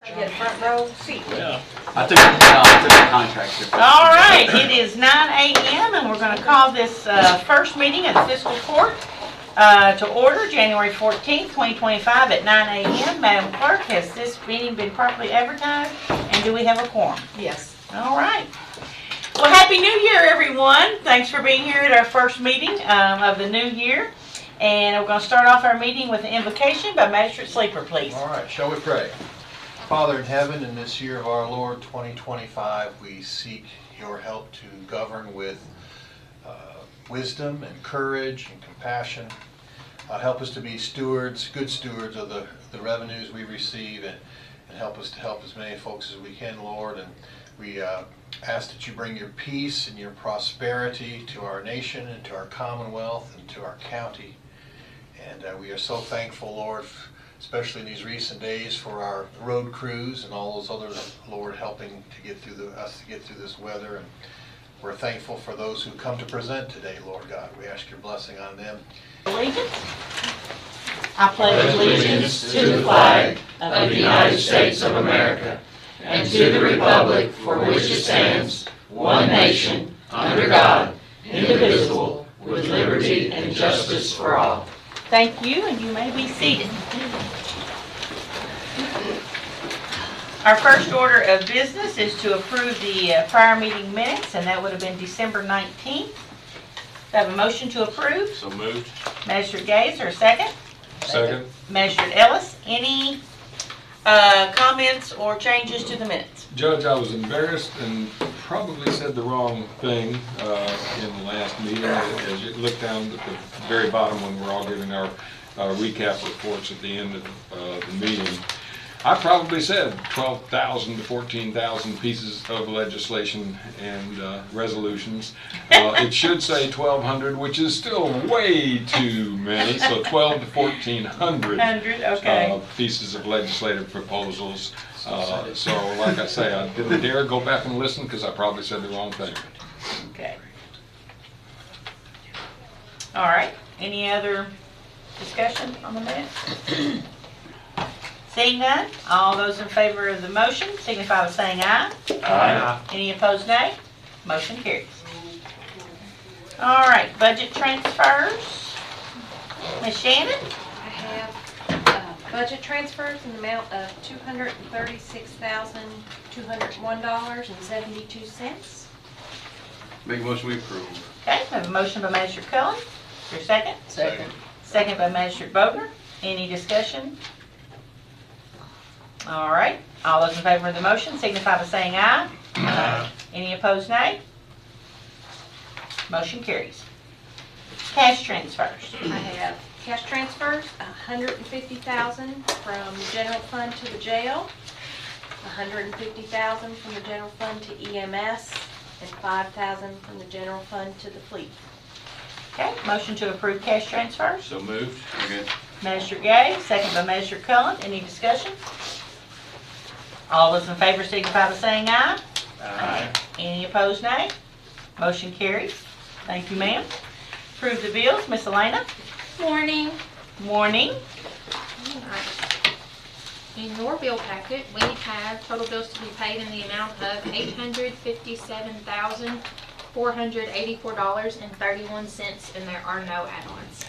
Get front row seat. Yeah. I took the contract here. All right, it is 9 a.m. and we're going to call this first meeting of the Fiscal Court to order January 14th, 2025 at 9 a.m. Madam Clerk, has this meeting been properly advertised and do we have a quorum? Yes. All right. Well, Happy New Year, everyone. Thanks for being here at our first meeting of the new year. And we're going to start off our meeting with an invocation by Magistrate Sleeper, please. All right, shall we pray? Father in heaven, in this year of our Lord 2025, we seek your help to govern with wisdom and courage and compassion. Help us to be stewards, good stewards of the revenues we receive, and help us to help as many folks as we can, Lord. And we ask that you bring your peace and your prosperity to our nation and to our commonwealth and to our county. And we are so thankful, Lord, especially in these recent days, for our road crews and all those others, Lord, helping to get through us to get through this weather. And we're thankful for those who come to present today, Lord God. We ask your blessing on them. Allegiance. I pledge Allegiance to the flag of the United States of America and to the republic for which it stands, one nation, under God, indivisible, with liberty and justice for all. Thank you, and you may be seated. Our first order of business is to approve the prior meeting minutes, and that would have been December 19th. Do I have a motion to approve? So moved. Magistrate Gaze, or a second? Second. Magistrate Ellis, any comments or changes to the minutes? Judge, I was embarrassed and probably said the wrong thing in the last meeting. As you look down at the very bottom when we're all giving our recap reports at the end of the meeting, I probably said 12,000 to 14,000 pieces of legislation and resolutions. It should say 1,200, which is still way too many, so 12 to 1,400 okay. Pieces of legislative proposals. So like I say, I didn't dare go back and listen because I probably said the wrong thing. Okay. All right. Any other discussion on the minutes? Seeing none, all those in favor of the motion signify by saying aye. Aye. Any opposed, nay? Motion carries. All right, budget transfers. Ms. Shannon? I have budget transfers in the amount of $236,201.72. Make a motion we approve. Okay, I have a motion by Magistrate Cullen. Your second? Second. Second by Magistrate Bodner. Any discussion? All right, all those in favor of the motion signify by saying aye. Aye. Any opposed, nay? Motion carries. Cash transfers. I have cash transfers, $150,000 from the general fund to the jail, $150,000 from the general fund to EMS, and $5,000 from the general fund to the fleet. Okay, motion to approve cash transfers. So moved. Okay. Magistrate Gay, second by Magistrate Cullen. Any discussion? All those in favor signify by saying aye. Aye. Any opposed, nay? Motion carries. Thank you, ma'am. Approve the bills. Miss Elena? Morning. Morning. In your bill packet, we have total bills to be paid in the amount of $857,484.31, and there are no add-ons.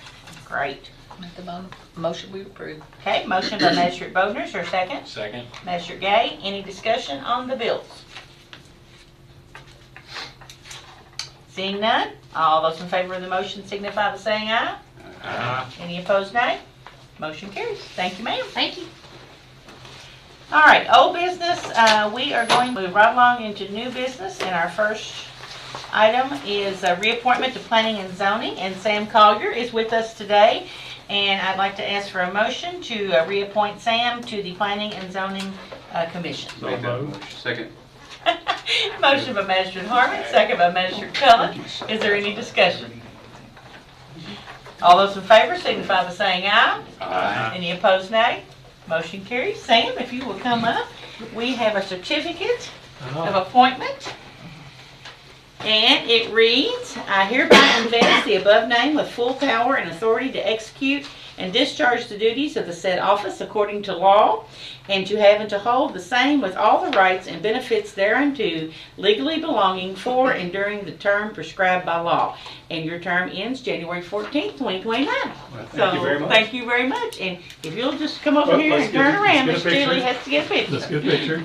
Great. Make the motion we approve. Okay, motion by Magistrate Bodner, is there a second? Second. Magistrate Gay, any discussion on the bills? Seeing none, all those in favor of the motion signify by saying aye. Aye. Any opposed, nay? Motion carries. Thank you, ma'am. Thank you. All right, old business, we are going to move right along into new business, and our first item is a reappointment to Planning and Zoning, and Sam Collier is with us today, and I'd like to ask for a motion to reappoint Sam to the Planning and Zoning Commission. Make that motion. Second. Motion by Magistrate Harmon, second by Magistrate Cullen. Is there any discussion? All those in favor signify by saying aye. Aye. Any opposed, nay? Motion carries. Sam, if you will come up, we have a certificate of appointment. And it reads, I hereby invest the above name with full power and authority to execute and discharge the duties of the said office according to law, and to have and to hold the same with all the rights and benefits thereunto legally belonging for and during the term prescribed by law. And your term ends January 14th, 2029. Thank you very much. Thank you very much. And if you'll just come over Oh, here let's and get- turn around, let's Miss get a Julie picture. has to get a picture. Let's get a picture.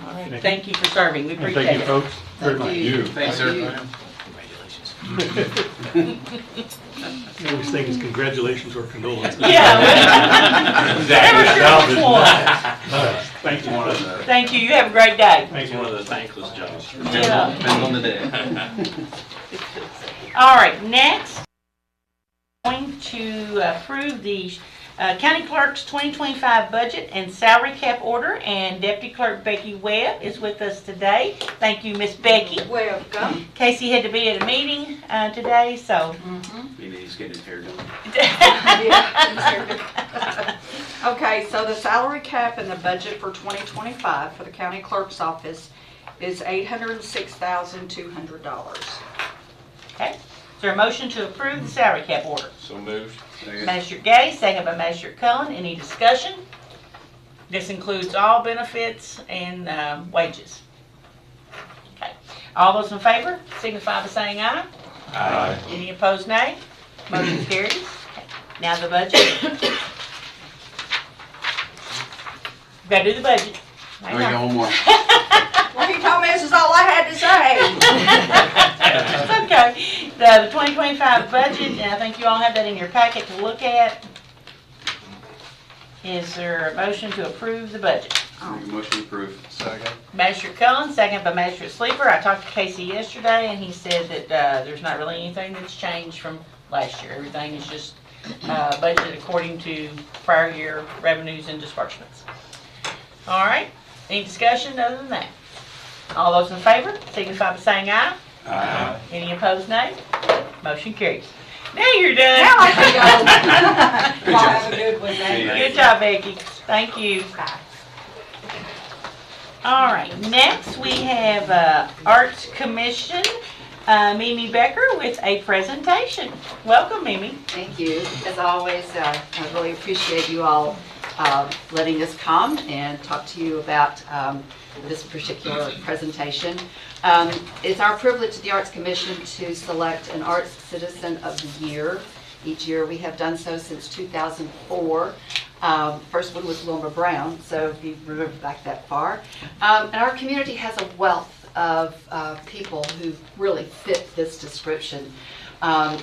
All right. Thank you for serving. We And appreciate thank you, it. folks, very much. You. Thanks, sir. You always think it's congratulations or condolences. Yeah. Never sure which one. Thank you. One of the, Thank you. You have a great day. Thank you. One of the thankless jobs. Yeah. depends on the day. All right, next, going to approve the County Clerk's 2025 budget and salary cap order, and Deputy Clerk Becky Webb is with us today. Thank you, Miss Becky. Welcome. Casey had to be at a meeting today, so. Maybe he's getting his hair done. Okay, so the salary cap and the budget for 2025 for the county clerk's office is $806,200. Okay, is there a motion to approve the salary cap order? So moved. Second. Magistrate Gay, second by Magistrate Cullen. Any discussion? This includes all benefits and wages. Okay, all those in favor signify by saying aye. Aye. Any opposed, nay? Motion carries. Okay, now the budget. Gotta do the budget. Oh, you got one more. Well, he told me this is all I had to say. It's okay. The 2025 budget, and I think you all have that in your packet to look at. Is there a motion to approve the budget? Make a motion to approve. Second. Magistrate Cullen, second by Magistrate Sleeper. I talked to Casey yesterday, and he said that there's not really anything that's changed from last year. Everything is just budgeted according to prior year revenues and disbursements. All right, any discussion other than that? All those in favor signify by saying aye. Aye. Any opposed, nay? Motion carries. Now you're done. Now I can go. Y'all have a good one, man. Good job, Becky. Thank you. All right, next we have Arts Commission, Mimi Becker with a presentation. Welcome, Mimi. Thank you. As always, I really appreciate you all letting us come and talk to you about this particular presentation. It's our privilege at the Arts Commission to select an Arts Citizen of the Year. Each year we have done so since 2004. First one was Wilma Brown, so if you remember back that far. And our community has a wealth of people who really fit this description.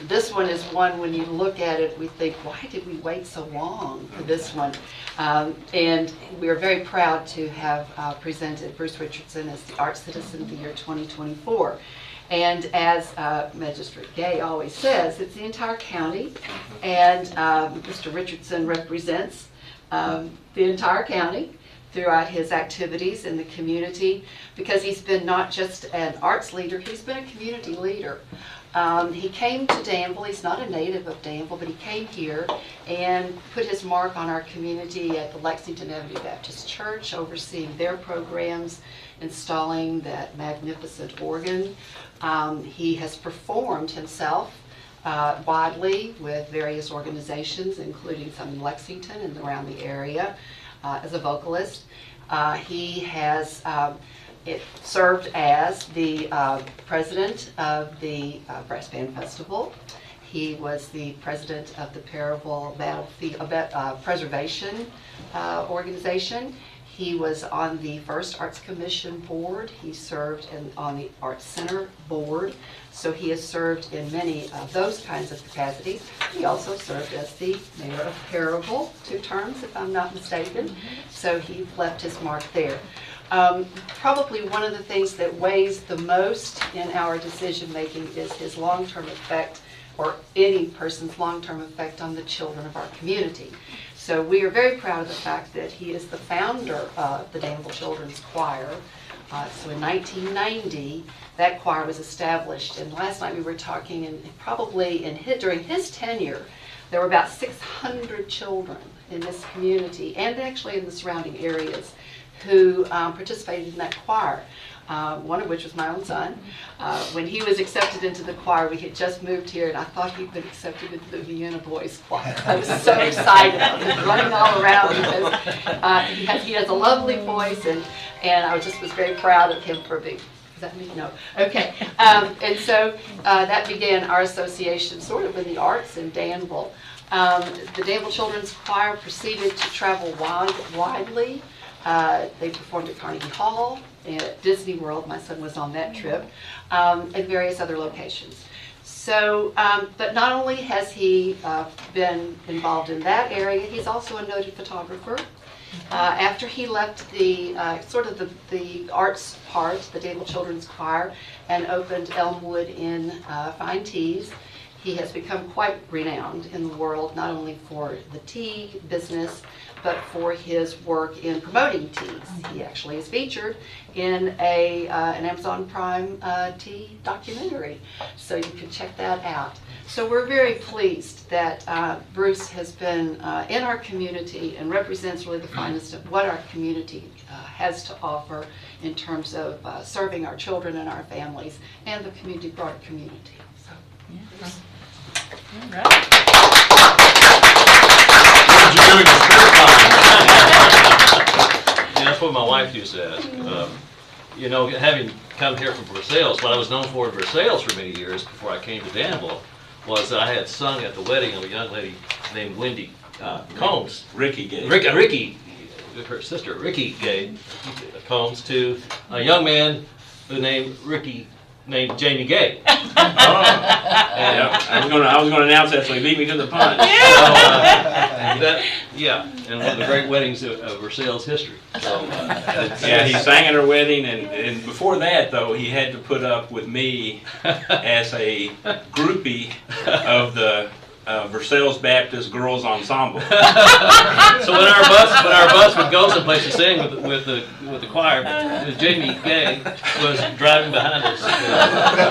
This one is one, when you look at it, we think, why did we wait so long for this one? And we are very proud to have presented Bruce Richardson as the Arts Citizen of the Year 2024. And as Magistrate Gay always says, it's the entire county, and Mr. Richardson represents the entire county throughout his activities in the community, because he's been not just an arts leader, he's been a community leader. He came to Danville. He's not a native of Danville, but he came here and put his mark on our community at the Lexington Avenue Baptist Church, overseeing their programs, installing that magnificent organ. He has performed himself widely with various organizations, including some in Lexington and around the area, as a vocalist. He has served as the president of the Brass Band Festival. He was the president of the Paravel Battlefield Preservation Organization. He was on the first Arts Commission board. He served on the Arts Center board. So he has served in many of those kinds of capacities. He also served as the mayor of Paravel, 2 terms, if I'm not mistaken. So he left his mark there. Probably one of the things that weighs the most in our decision making is his long-term effect, or any person's long-term effect on the children of our community. So we are very proud of the fact that he is the founder of the Danville Children's Choir. So in 1990, that choir was established, and last night we were talking, and probably during his tenure, there were about 600 children in this community, and actually in the surrounding areas, who participated in that choir. One of which was my own son. When he was accepted into the choir, we had just moved here, and I thought he'd been accepted into the Vienna Boys Choir. I was so excited. I was running all around because he has a lovely voice, and I was very proud of him for being. Is that me? No. Okay. And so that began our association sort of in the arts in Danville. The Danville Children's Choir proceeded to travel widely. They performed at Carnegie Hall, at Disney World, my son was on that trip, and various other locations. So, but not only has he been involved in that area, he's also a noted photographer. After he left the the arts part, the Danville Children's Choir, and opened Elmwood in Fine Teas, he has become quite renowned in the world, not only for the tea business, but for his work in promoting teas. He actually is featured in an Amazon Prime tea documentary, so you can check that out. So we're very pleased that Bruce has been in our community and represents really the finest of what our community has to offer in terms of serving our children and our families and the community, broader community. So, Bruce. All right. What did you do in your spare time? Yeah, that's what my wife used to ask. You know, having come here from Versailles, what I was known for in Versailles for many years before I came to Danville was that I had sung at the wedding of a young lady named Wendy Combs. Ricky gave. Ricky, her sister, Ricky gave Combs to a young man named Jamie Gay. Yeah, I was gonna announce that, so he beat me to the punch. And one of the great weddings of Versailles history. So, yeah, he sang at our wedding, and before that, though, he had to put up with me as a groupie of the Versailles Baptist Girls Ensemble. So when our bus would go someplace to sing with the choir, Jamie Gay was driving behind us. And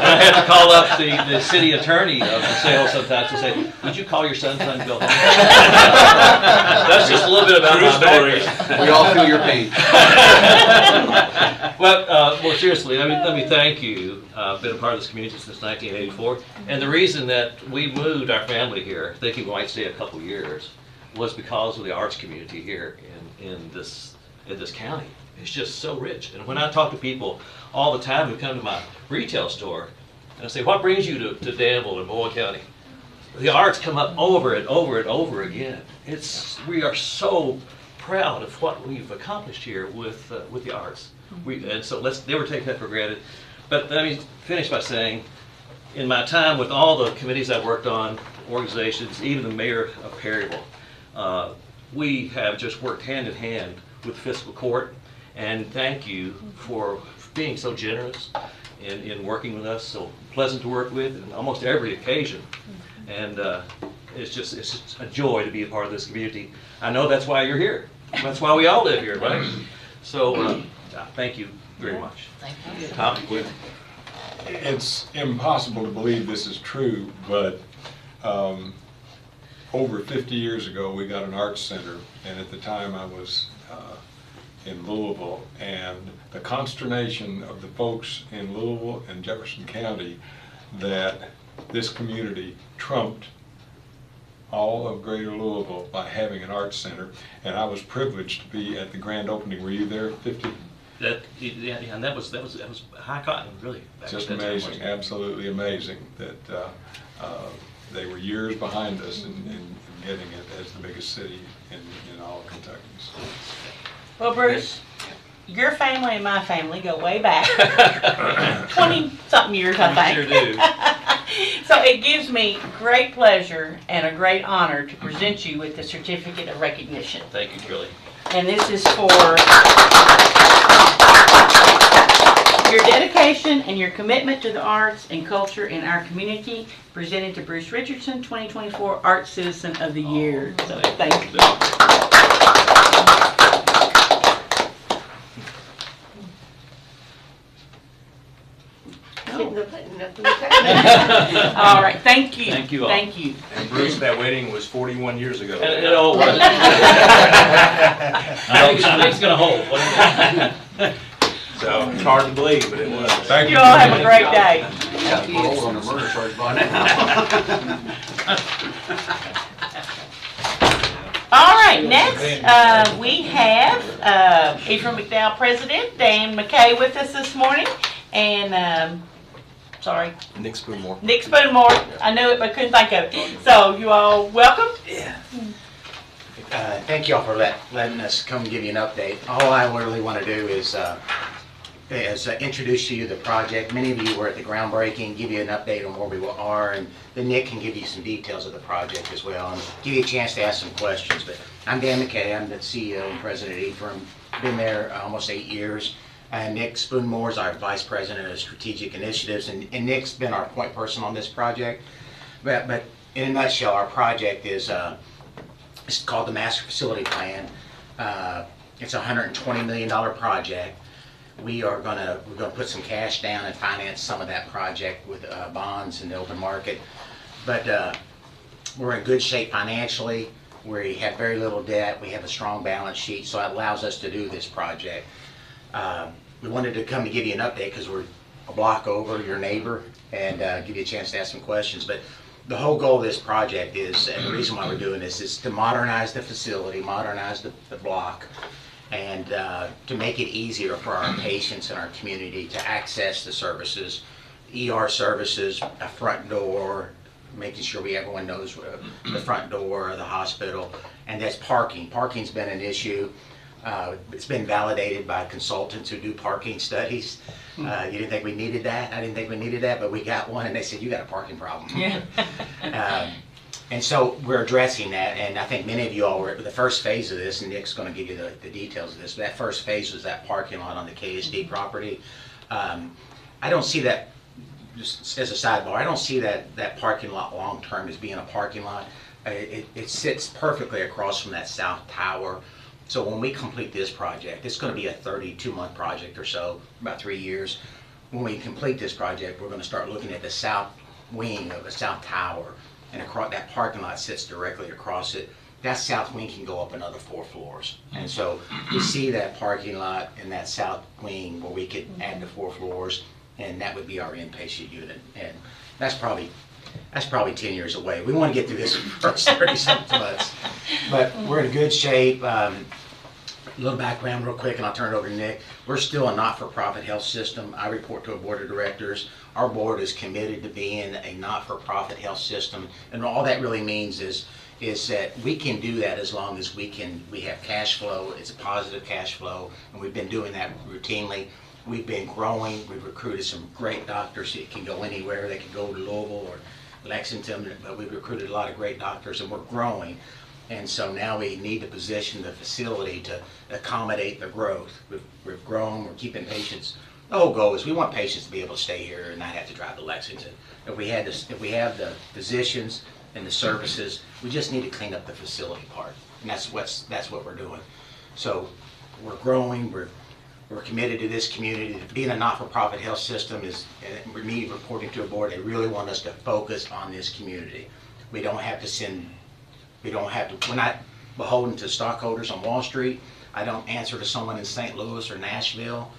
I had to call up the city attorney of Versailles sometimes to say, "Would you call your son to go home?" That's just a little bit about true my stories. We all feel your pain. But more seriously, let me thank you. I've been a part of this community since 1984, and the reason that we moved our family here, thinking we might stay a couple years, was because of the arts community here in this county. It's just so rich. And when I talk to people all the time who come to my retail store, and I say, "What brings you to Danville and Boyle County?" The arts come up over and over and over again. We are so proud of what we've accomplished here with the arts. And so let's never take that for granted. But let me finish by saying, in my time with all the committees I've worked on, organizations, even the mayor of Perryville, we have just worked hand in hand with Fiscal Court. And thank you for being so generous in working with us, so pleasant to work with on almost every occasion. And it's just a joy to be a part of this community. I know that's why you're here. That's why we all live here, right? So thank you very much. Thank you. Tom, Quinn. It's impossible to believe this is true, but over 50 years ago we got an arts center, and at the time I was in Louisville, and the consternation of the folks in Louisville and Jefferson County that this community trumped all of Greater Louisville by having an arts center, and I was privileged to be at the grand opening. Were you there? 50? And that was high cotton, really. Just amazing, absolutely amazing that they were years behind us in getting it as the biggest city in all of Kentucky. So. Well, Bruce, your family and my family go way back, 20-something years, I think. Sure do. So it gives me great pleasure and a great honor to present you with the Certificate of Recognition. Thank you, Julie. And this is for your dedication and your commitment to the arts and culture in our community, presented to Bruce Richardson, 2024 Arts Citizen of the Year. So thank you. All right, thank you. Thank you all. Thank you. And Bruce, that wedding was 41 years ago. It all was. I think it's gonna hold. What do you think? So it's hard to believe, but it was. Thank You all have a great day. Parole on a murder charge by now. All right, next, we have Ephraim McDowell, President, Dan McKay with us this morning, and, sorry, Nick Spoonmore. Nick Spoonmore. I knew it, but couldn't think of it. So you all welcome. Yeah. Thank you all for letting us come give you an update. All I really want to do is introduce you to the project. Many of you were at the groundbreaking, give you an update on where we are, and then Nick can give you some details of the project as well, and give you a chance to ask some questions. But I'm Dan McKay, I'm the CEO and President of Ephraim. Been there almost 8 years. And Nick Spoonmore is our Vice President of Strategic Initiatives, and Nick's been our point person on this project. But in a nutshell, our project is it's called the Master Facility Plan. It's a $120 million project. We're gonna put some cash down and finance some of that project with bonds in the open market. But we're in good shape financially. We have very little debt. We have a strong balance sheet, so it allows us to do this project. We wanted to come to give you an update because we're a block over, your neighbor, and give you a chance to ask some questions. But the whole goal of this project is, and the reason why we're doing this, is to modernize the facility, modernize the block, and to make it easier for our patients and our community to access the services, ER services, a front door, making sure everyone knows the front door of the hospital, and that's parking. Parking's been an issue. It's been validated by consultants who do parking studies. You didn't think we needed that? I didn't think we needed that, but we got one, and they said, you got a parking problem. Yeah. And so we're addressing that, and I think many of you all were at the first phase of this, and Nick's going to give you the details of this. But that first phase was that parking lot on the KSD property. I don't see that, just as a sidebar, I don't see that parking lot long-term as being a parking lot. It sits perfectly across from that south tower. So when we complete this project, it's going to be a 32-month project or so, about 3 years. When we complete this project, we're going to start looking at the south wing of the south tower, and across that parking lot sits directly across it. That south wing can go up another 4 floors. And so we see that parking lot in that south wing where we could add the 4 floors, and that would be our inpatient unit. And that's probably 10 years away. We want to get through this first 30-something months. But we're in good shape. A little background real quick, and I'll turn it over to Nick. We're still a not-for-profit health system. I report to a board of directors. Our board is committed to being a not-for-profit health system, and all that really means is that we can do that as long as we have cash flow. It's a positive cash flow, and we've been doing that routinely. We've been growing. We've recruited some great doctors that can go anywhere. They can go to Louisville or Lexington, but we've recruited a lot of great doctors, and we're growing. And so now we need to position the facility to accommodate the growth. We've grown, we're keeping patients. The whole goal is we want patients to be able to stay here and not have to drive to Lexington. If we have the physicians and the services, we just need to clean up the facility part. And that's what we're doing. So we're growing, we're committed to this community. Being a not-for-profit health system is, and me reporting to a board, they really want us to focus on this community. We're not beholden to stockholders on Wall Street. I don't answer to someone in St. Louis or Nashville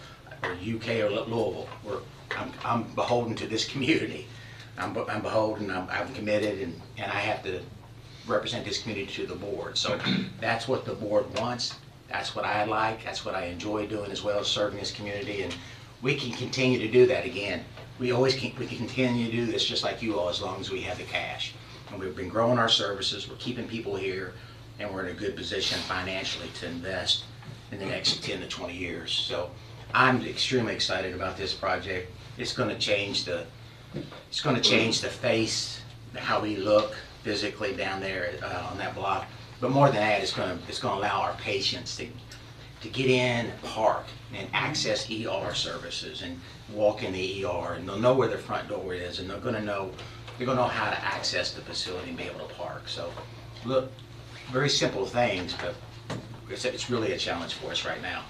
or UK or Louisville. I'm beholden to this community. I'm beholden, I'm committed, and I have to represent this community to the board. So that's what the board wants. That's what I like. That's what I enjoy doing, as well as serving this community. And we can continue to do that again. We can continue to do this just like you all, as long as we have the cash. And we've been growing our services. We're keeping people here, and we're in a good position financially to invest in the next 10 to 20 years. So I'm extremely excited about this project. It's going to change the face, how we look physically down there on that block. But more than that, it's going to allow our patients to get in, park, and access ER services, and walk in the ER, and they'll know where their front door is, and they're going to know how to access the facility and be able to park. So, look, very simple things, but it's really a challenge for us right now.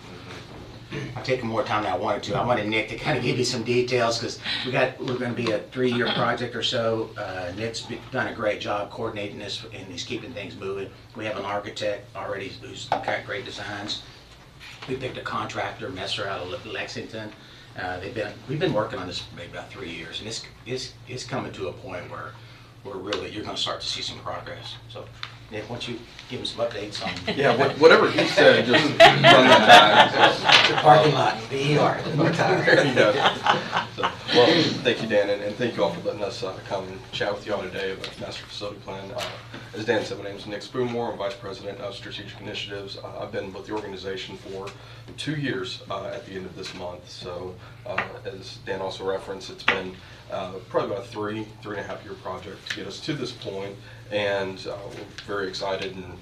I'm taking more time than I wanted to. I wanted Nick to kind of give you some details because we're going to be a 3-year project or so. Nick's done a great job coordinating this and he's keeping things moving. We have an architect already who's got great designs. We picked a contractor, Messer, out of Lexington. We've been working on this for maybe about 3 years, and it's coming to a point where you're going to start to see some progress. So, Nick, why don't you give him some updates on? Yeah, whatever he said, just run that back. The parking lot, BER. Yeah. So, well, thank you, Dan, and thank you all for letting us come and chat with you all today about the master facility plan. As Dan said, my name is Nick Spoonmore. I'm Vice President of Strategic Initiatives. I've been with the organization for 2 years at the end of this month. So, as Dan also referenced, it's been probably about a 3.5 year project to get us to this point, and we're very excited. And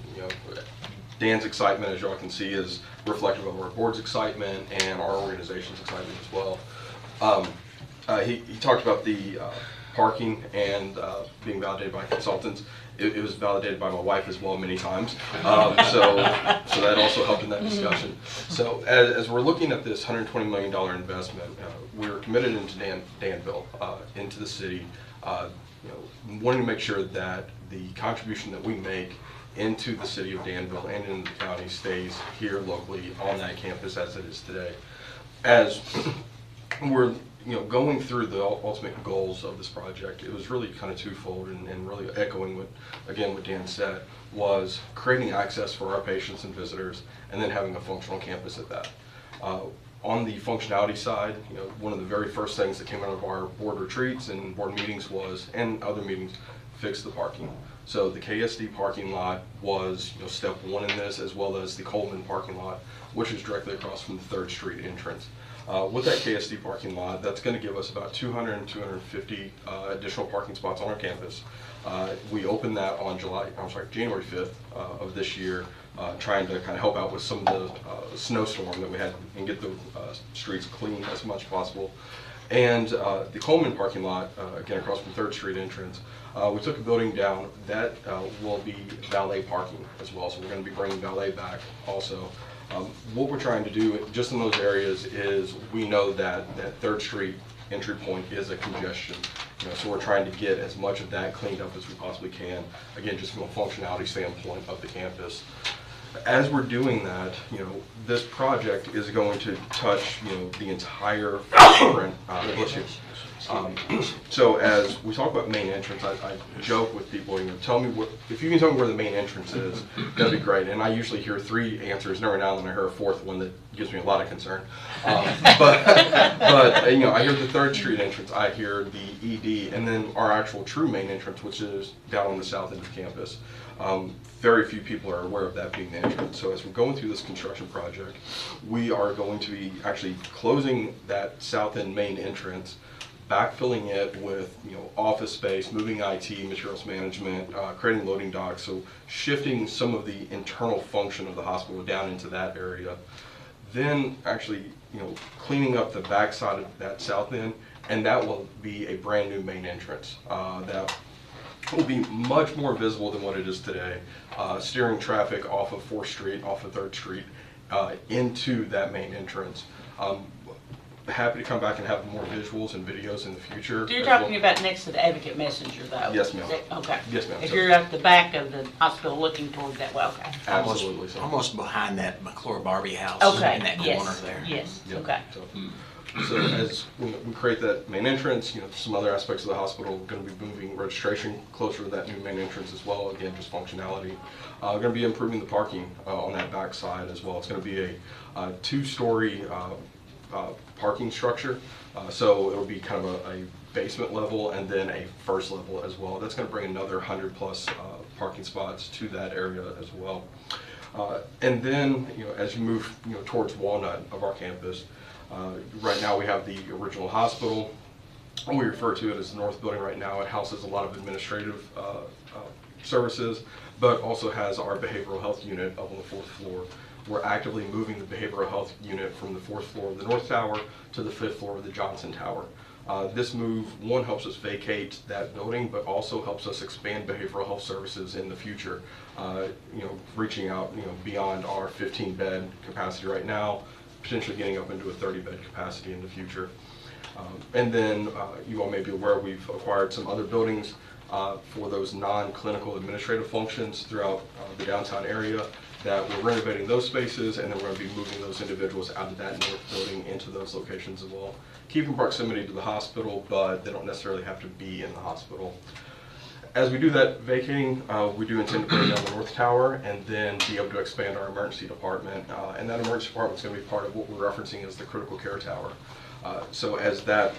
Dan's excitement, as y'all can see, is reflective of our board's excitement and our organization's excitement as well. He talked about the parking and being validated by consultants. It was validated by my wife as well many times, so that also helped in that discussion. So as we're looking at this $120 million investment, we're committed into Danville, into the city, wanting to make sure that the contribution that we make into the city of Danville and in the county stays here locally on that campus as it is today. As we're going through the ultimate goals of this project, it was really kind of twofold, and really echoing what Dan said, was creating access for our patients and visitors, and then having a functional campus at that. On the functionality side, one of the very first things that came out of our board retreats and board meetings and other meetings, fix the parking. So the KSD parking lot was step one in this, as well as the Coleman parking lot, which is directly across from the 3rd Street entrance. With that KSD parking lot, that's going to give us about 200 and 250 additional parking spots on our campus. We opened that on January 5th of this year, trying to kind of help out with some of the snowstorm that we had and get the streets clean as much as possible. And the Coleman parking lot, again across from 3rd Street entrance, we took a building down that will be valet parking as well. So we're going to be bringing valet back also. What we're trying to do just in those areas is we know that 3rd Street entry point is a congestion. So we're trying to get as much of that cleaned up as we possibly can. Again, just from a functionality standpoint of the campus. As we're doing that, this project is going to touch, the entire footprint. So as we talk about main entrance, I joke with people, tell me if you can tell me where the main entrance is, that'd be great. And I usually hear 3 answers, and every now and then I hear a 4th one that gives me a lot of concern. But I hear the 3rd Street entrance, I hear the ED, and then our actual true main entrance, which is down on the south end of campus. Very few people are aware of that being the entrance. So as we're going through this construction project, we are going to be actually closing that south end main entrance, backfilling it with office space, moving IT, materials management, creating loading docks, so shifting some of the internal function of the hospital down into that area. Then actually cleaning up the backside of that south end, and that will be a brand new main entrance that will be much more visible than what it is today, steering traffic off of 4th Street, off of 3rd Street, into that main entrance. Happy to come back and have more visuals and videos in the future. You're talking about next to the Advocate Messenger, though? Yes, ma'am. Okay. Yes, ma'am. If you're at the back of the hospital looking toward that, well, okay. Absolutely. Almost behind that McClure Barbie house. Okay, In that corner there. Yes, Yep. okay. So as we create that main entrance, some other aspects of the hospital are going to be moving registration closer to that new main entrance as well. Again, just functionality. We're going to be improving the parking on that back side as well. It's going to be a 2-story parking structure. So it'll be kind of a basement level and then a first level as well. That's going to bring another 100+ parking spots to that area as well. And then, as you move, towards Walnut of our campus, right now we have the original hospital. We refer to it as the North Building right now. It houses a lot of administrative services, but also has our behavioral health unit up on the 4th floor. We're actively moving the behavioral health unit from the 4th floor of the North Tower to the 5th floor of the Johnson Tower. This move, one, helps us vacate that building, but also helps us expand behavioral health services in the future. Reaching out, beyond our 15-bed capacity right now, potentially getting up into a 30-bed capacity in the future. And then you all may be aware we've acquired some other buildings for those non-clinical administrative functions throughout the downtown area, that we're renovating those spaces, and then we're going to be moving those individuals out of that north building into those locations as well. Keeping proximity to the hospital, but they don't necessarily have to be in the hospital. As we do that vacating, we do intend to bring down the north tower and then be able to expand our emergency department. And that emergency department is going to be part of what we're referencing as the critical care tower. So as that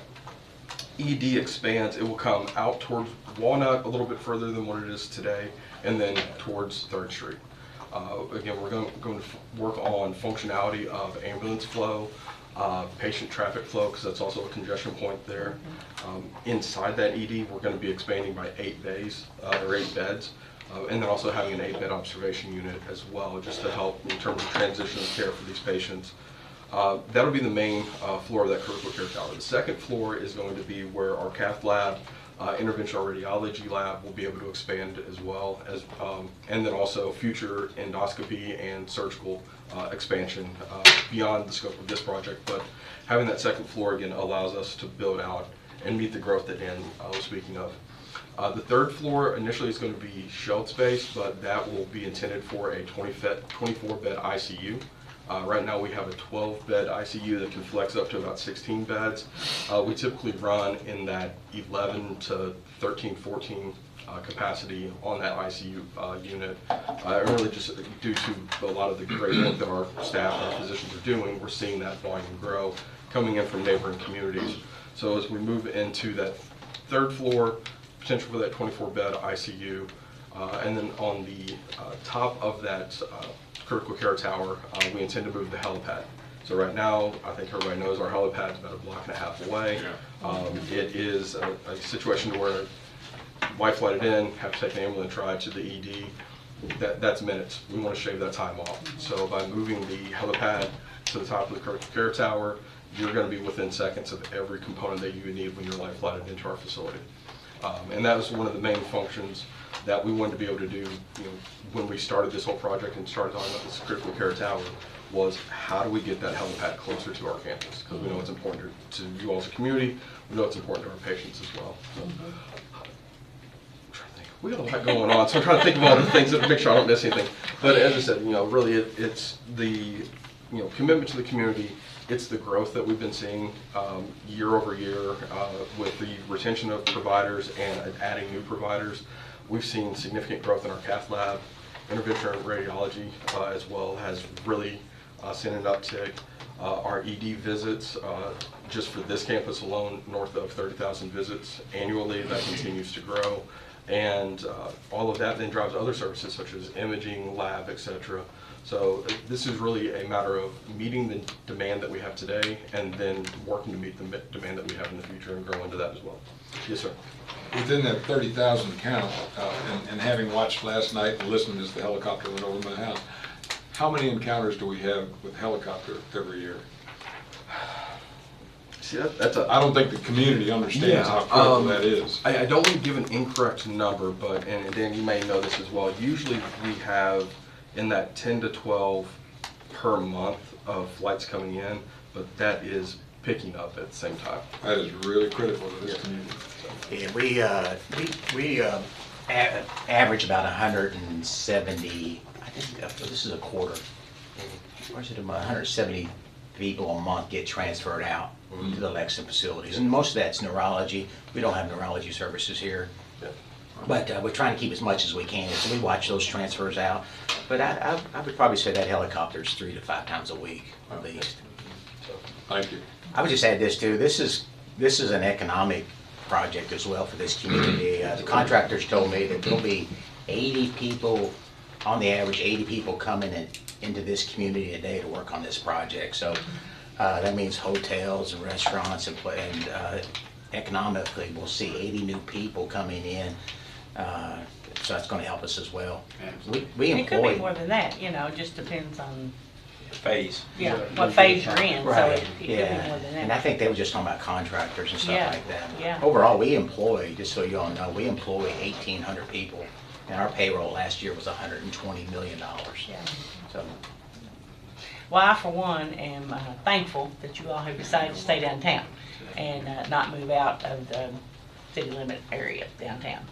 ED expands, it will come out towards Walnut a little bit further than what it is today, and then towards 3rd Street. Again, we're going to work on functionality of ambulance flow, patient traffic flow, because that's also a congestion point there. Inside that ED, we're going to be expanding by 8 bays, or 8 beds, and then also having an 8-bed observation unit as well, just to help in terms of transition of care for these patients. That'll be the main floor of that critical care tower. The second floor is going to be where our cath lab, interventional radiology lab will be able to expand as well, as, and then also future endoscopy and surgical expansion beyond the scope of this project. But having that second floor again allows us to build out and meet the growth that Dan was speaking of. The third floor initially is going to be shelved space, but that will be intended for a 24-bed ICU. Right now we have a 12-bed ICU that can flex up to about 16 beds. We typically run in that 11 to 13, 14 capacity on that ICU unit. Really just due to a lot of the great work that our staff and physicians are doing, we're seeing that volume grow coming in from neighboring communities. So as we move into that third floor, potential for that 24-bed ICU, and then on the top of that critical care tower, we intend to move the helipad. So right now, I think everybody knows our helipad is about 1.5 blocks away. It is a situation where wife let it in, have to take an ambulance ride to the ED. That's minutes. We want to shave that time off. So by moving the helipad to the top of the critical care tower, you're going to be within seconds of every component that you would need when you're life flighted into our facility. And that was one of the main functions that we wanted to be able to do, when we started this whole project and started talking about this critical care tower, was how do we get that helipad closer to our campus? Because we know it's important to you all as a community, we know it's important to our patients as well. So, I'm trying to think. We got a lot going on, so I'm trying to think of all the things to make sure I don't miss anything. But as I said, really it's the commitment to the community. It's the growth that we've been seeing year over year with the retention of providers and adding new providers. We've seen significant growth in our cath lab. Interventional radiology as well has really seen an uptick. Our ED visits, just for this campus alone, north of 30,000 visits annually. That continues to grow. And all of that then drives other services such as imaging, lab, etc. So this is really a matter of meeting the demand that we have today and then working to meet the demand that we have in the future and grow into that as well. Yes, sir. Within that 30,000 count, and having watched last night and listened as the helicopter went over my house, how many encounters do we have with helicopter every year? See, that's I don't think the community understands how critical that is. I don't want to give an incorrect number, but, and Dan, you may know this as well, usually we have in that 10 to 12 per month of flights coming in, but that is picking up at the same time. That is really critical to this community. Yeah, we average about 170, I think this is a quarter. Where's it, 170 people a month get transferred out to the Lexington facilities. And most of that's neurology. We don't have neurology services here. But we're trying to keep as much as we can, so we watch those transfers out. But I would probably say that helicopter's 3 to 5 times a week, at least. Thank you. I would just add this too. This is an economic project as well for this community. The contractors told me that there'll be 80 people, on the average, 80 people coming into this community a day to work on this project. So that means hotels and restaurants and economically, we'll see 80 new people coming in. So that's going to help us as well. We employ. It could be more than that, it just depends on Phase. what phase you're in. Right. So it could be more than that. And I think they were just talking about contractors and stuff like that. Yeah. Overall, we employ, just so you all know, we employ 1,800 people, and our payroll last year was $120 million. Yeah. So. Well, I, for one, am thankful that you all have decided to stay downtown and not move out of the city limit area downtown.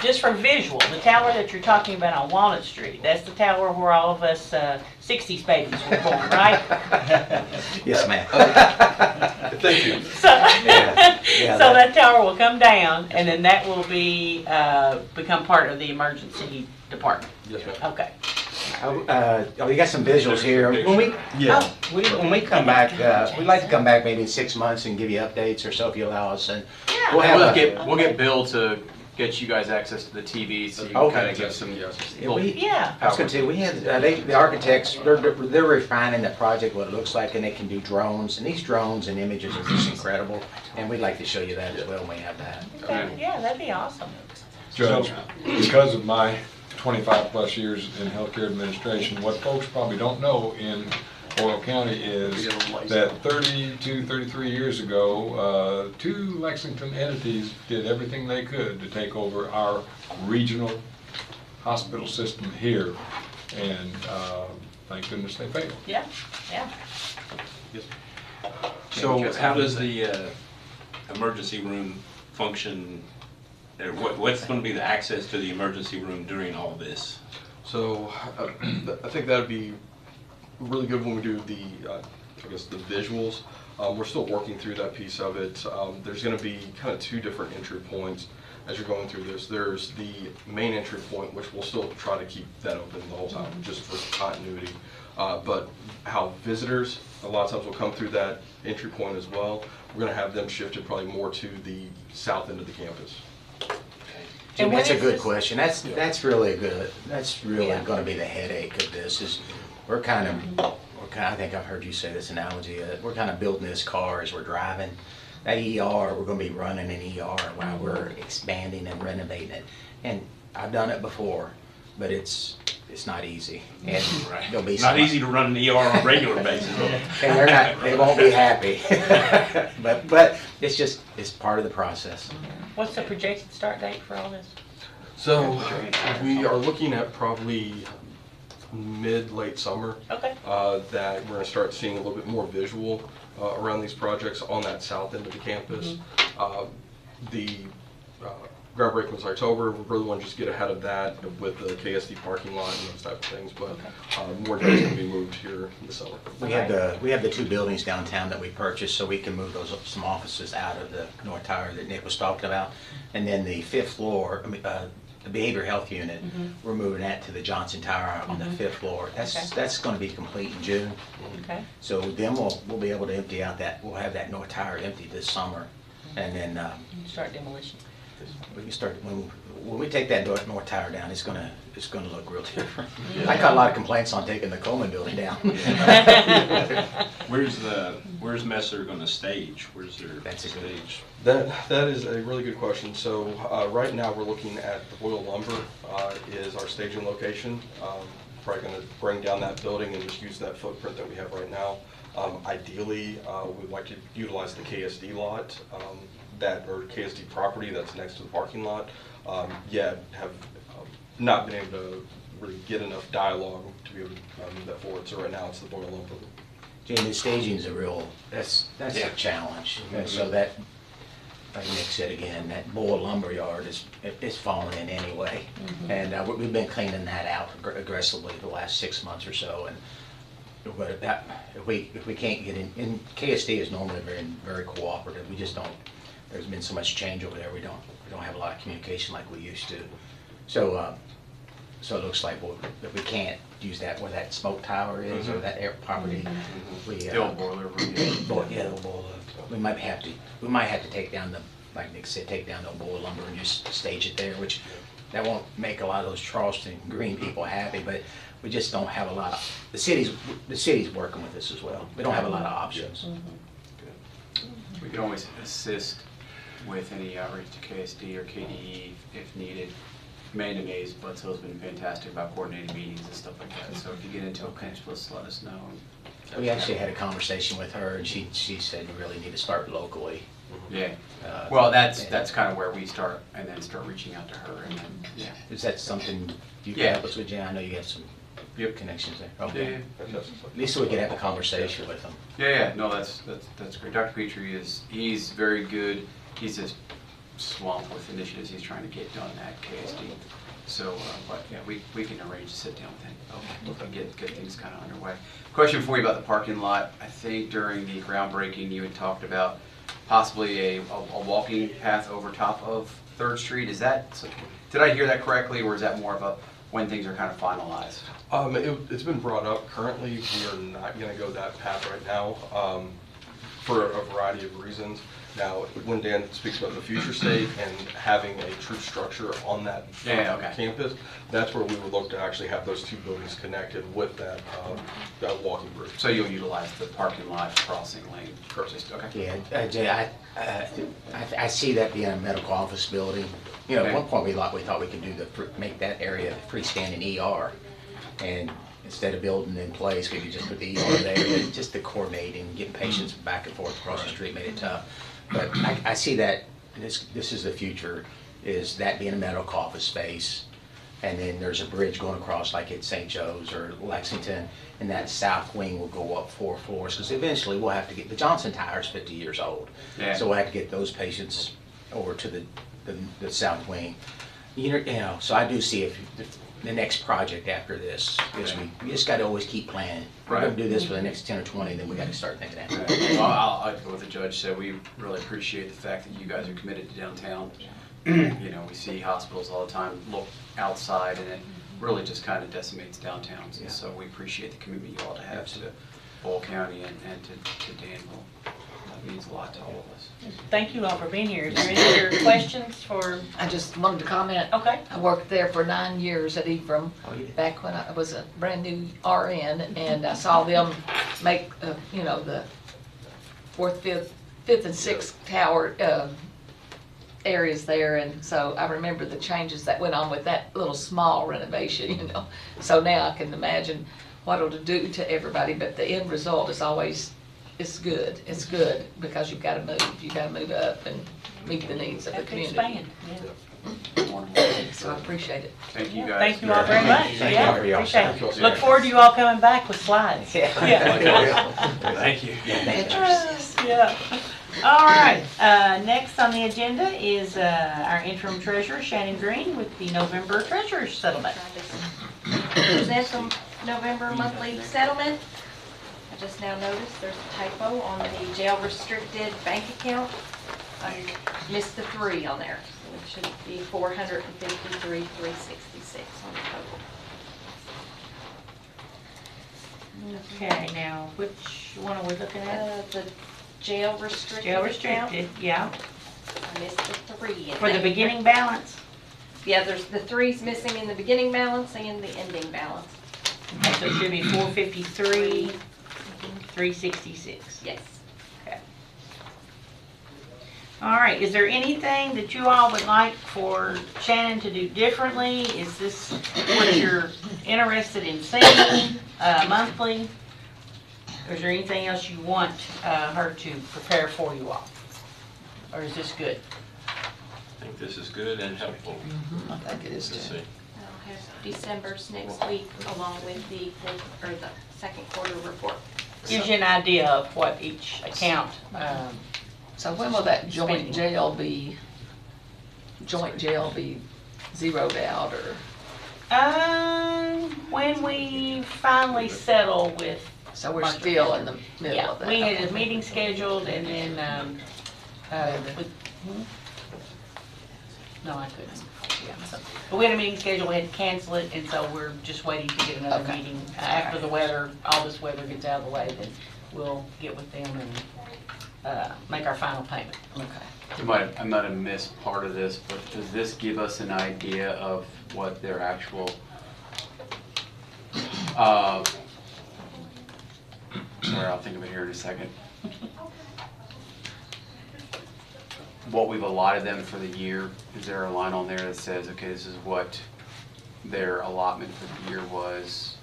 Just for visual, the tower that you're talking about on Walnut Street, that's the tower where all of us 60s babies were born, right? Yes, ma'am. Thank you. So, so that tower will come down, and then that will be become part of the emergency department. Yes, ma'am. Okay. We got some visuals here. When we come back, we'd like to come back maybe in 6 months and give you updates or so if you allow us. And Yeah. We'll get Bill to get you guys access to the TV so you can kind of give some. Yeah, Yeah. I was going to say, we had, the architects, they're refining the project, what it looks like, and they can do drones. And these drones and images are just incredible. And we'd like to show you that as well when we have that. Okay. Yeah, that'd be awesome. Judge, because of my 25-plus years in healthcare administration, what folks probably don't know in Boyle County is that 32, 33 years ago, 2 Lexington entities did everything they could to take over our regional hospital system here, and thank goodness they failed. Yeah, yeah. So how does the emergency room function? What's going to be the access to the emergency room during all this? So I think that would be really good when we do the, I guess, the visuals. We're still working through that piece of it. There's going to be kind of 2 different entry points as you're going through this. There's the main entry point, which we'll still try to keep that open the whole time, just for continuity. But how visitors, a lot of times, will come through that entry point as well. We're going to have them shifted probably more to the south end of the campus. Jim, And that's a when is good this- question. That's really good. That's really Yeah. going to be the headache of this. Is we're kind of, I think I've heard you say this analogy. We're kind of building this car as we're driving. That ER, we're going to be running an ER while we're expanding and renovating it. And I've done it before, but it's not easy. And there'll be Not easy to run an ER on a regular basis. and they won't be happy. but it's part of the process. What's the projected start date for all this? So we are looking at probably mid-late summer. Okay. That we're going to start seeing a little bit more visual around these projects on that south end of the campus. The groundbreaking was October. We really want to just get ahead of that with the KSD parking lot and those type of things. But more days going to be moved here in the summer. We have the 2 buildings downtown that we purchased, so we can move those some offices out of the North Tower that Nick was talking about, and then the 5th floor, the behavioral health unit, we're moving that to the Johnson Tower on the 5th floor. That's going to be complete in June. Okay. So then we'll be able to empty out that. We'll have that North Tower empty this summer, and then Start demolition. we can start when we take that North Tower down. It's gonna look real different. I got a lot of complaints on taking the Coleman building down. Where's Messer going to stage? Where's their That's a good stage? That is a really good question. So right now we're looking at the Boyle Lumber is our staging location. Probably going to bring down that building and just use that footprint that we have right now. Ideally, we'd like to utilize the KSD lot, or KSD property that's next to the parking lot. Yet have not been able to really get enough dialogue to be able to move that forward. So right now it's the Boyle Lumber. Jamie, the staging's that's a challenge. And so that, like Nick said again, that Boyle lumber yard is falling in anyway. And we've been cleaning that out aggressively the last 6 months or so. And but if we can't get in, and KSD is normally very, very cooperative. We just don't. There's been so much change over there. We don't have a lot of communication like we used to. So so it looks like if we can't use that where that smoke tower is or that air property, The old boiler room. the old boiler. We might have to take down like Nick said, take down the Boyle lumber and just stage it there, which that won't make a lot of those Charleston Greene people happy, but we just don't have a lot of, the city's working with us as well. We don't have a lot of options. We can always assist with any outreach to KSD or KDE if needed. Amanda Mays, Bledsoe's been fantastic about coordinating meetings and stuff like that. So if you get into a pinch, just let us know. We actually had a conversation with her, and she said you really need to start locally. Yeah. Well, that's kind of where we start, and then start reaching out to her, and then Is that something you can Yeah. help us with, Jan? I know you have some Yep. connections there. Yeah, Okay. yeah. Fantastic. At least we could have a conversation with them. Yeah, no, that's great. Dr. Petrie he's very good. He's just swamped with initiatives he's trying to get done at KSD. So, but yeah, we can arrange to sit down with him and get things kind of underway. Question for you about the parking lot. I think during the groundbreaking you had talked about possibly a walking path over top of 3rd Street. Is that, did I hear that correctly, or is that more of a when things are kind of finalized? It's been brought up. Currently, we are not going to go that path right now for a variety of reasons. Now, when Dan speaks about the future state and having a true structure on that campus, that's where we would look to actually have those two buildings connected with that walking bridge. So you'll utilize the parking lot crossing lane. Okay. Yeah, Jay, I see that being a medical office building. You know, at one point we thought we could make that area freestanding ER. And instead of building in place, we could just put the ER there. Just the coordinating, getting patients back and forth across the street made it tough. But I see that this is the future, is that being a medical office space. And then there's a bridge going across like at St. Joe's or Lexington, and that south wing will go up 4 floors, because eventually we'll have to get, the Johnson Tower's 50 years old. Yeah. So we'll have to get those patients over to the south wing. You know, so I do see if the next project after this is we just got to always keep planning. We're going to do this for the next 10 or 20, then we got to start thinking after that. Well, I'll go with the judge said. We really appreciate the fact that you guys are committed to downtown. You know, we see hospitals all the time look outside, and it really just kind of decimates downtowns. And so we appreciate the commitment you all to have to Boyle County and to Danville. That means a lot to all of us. Thank you all for being here. Is there any other questions for? I just wanted to comment. Okay. I worked there for 9 years at Ephraim, back when I was a brand new RN, and I saw them make, you know, the 4th, 5th, and 6th tower areas there, and so I remember the changes that went on with that little small renovation, you know. So now I can imagine what it'll do to everybody, but the end result is always, it's good. It's good because you've got to move. You've got to move up and meet the needs of the community. Expand. So I appreciate it. Thank you guys. Thank you all very much. Thank Yeah, you for y'all. appreciate it. Look forward to you all coming back with slides. Yeah. Thank you. Yeah. All right, next on the agenda is our interim treasurer, Shannon Greene, with the November treasurer's settlement. Present the November monthly settlement. I just now noticed there's a typo on the jail restricted bank account. I missed the 3 on there. So it should be 453,366 on the total. Okay, now, which one are we looking at? The jail restricted Jail account. restricted, yeah. I missed the 3. For the beginning balance. Yeah, there's the 3's missing in the beginning balance and the ending balance. Okay, so it should be 453, 366. Yes. Okay. All right, is there anything that you all would like for Shannon to do differently? Is this what you're interested in seeing monthly? Or is there anything else you want her to prepare for you all? Or is this good? I think this is good and helpful. I think it is Let's too. see. I'll have December's next week along with the second quarter report. Gives you an idea of what each account. So when will that joint jail be zeroed out, or? When we finally settle with. So we're still in the middle of that. We had a meeting scheduled and then, no, I couldn't. Yeah, so, but we had a meeting scheduled, we had to cancel it, and so we're just waiting to get another meeting. After the weather, all this weather gets out of the way, then we'll get with them and make our final payment. Okay. I might have missed part of this, but does this give us an idea of what their actual sorry, I'll think of it here in a second. What we've allotted them for the year, is there a line on there that says, okay, this is what their allotment for the year was?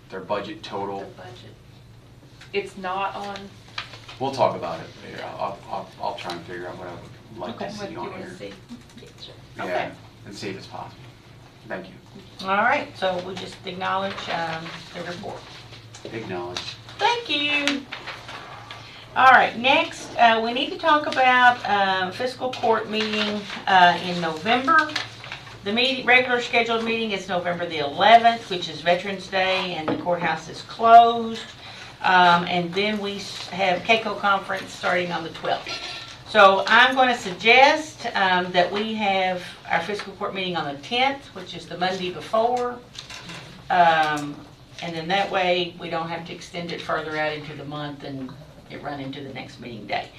Their budget total? The budget. It's not on. We'll talk about it later. I'll try and figure out what I would like to What see you on want here. to see. Yeah, and see if it's possible. Thank you. All right, so we just acknowledge the report. Acknowledge. Thank you. All right, next, we need to talk about fiscal court meeting in November. The regular scheduled meeting is November the 11th, which is Veterans Day, and the courthouse is closed. And then we have KCO conference starting on the 12th. So I'm going to suggest that we have our fiscal court meeting on the 10th, which is the Monday before. And then that way, we don't have to extend it further out into the month and it run into the next meeting day.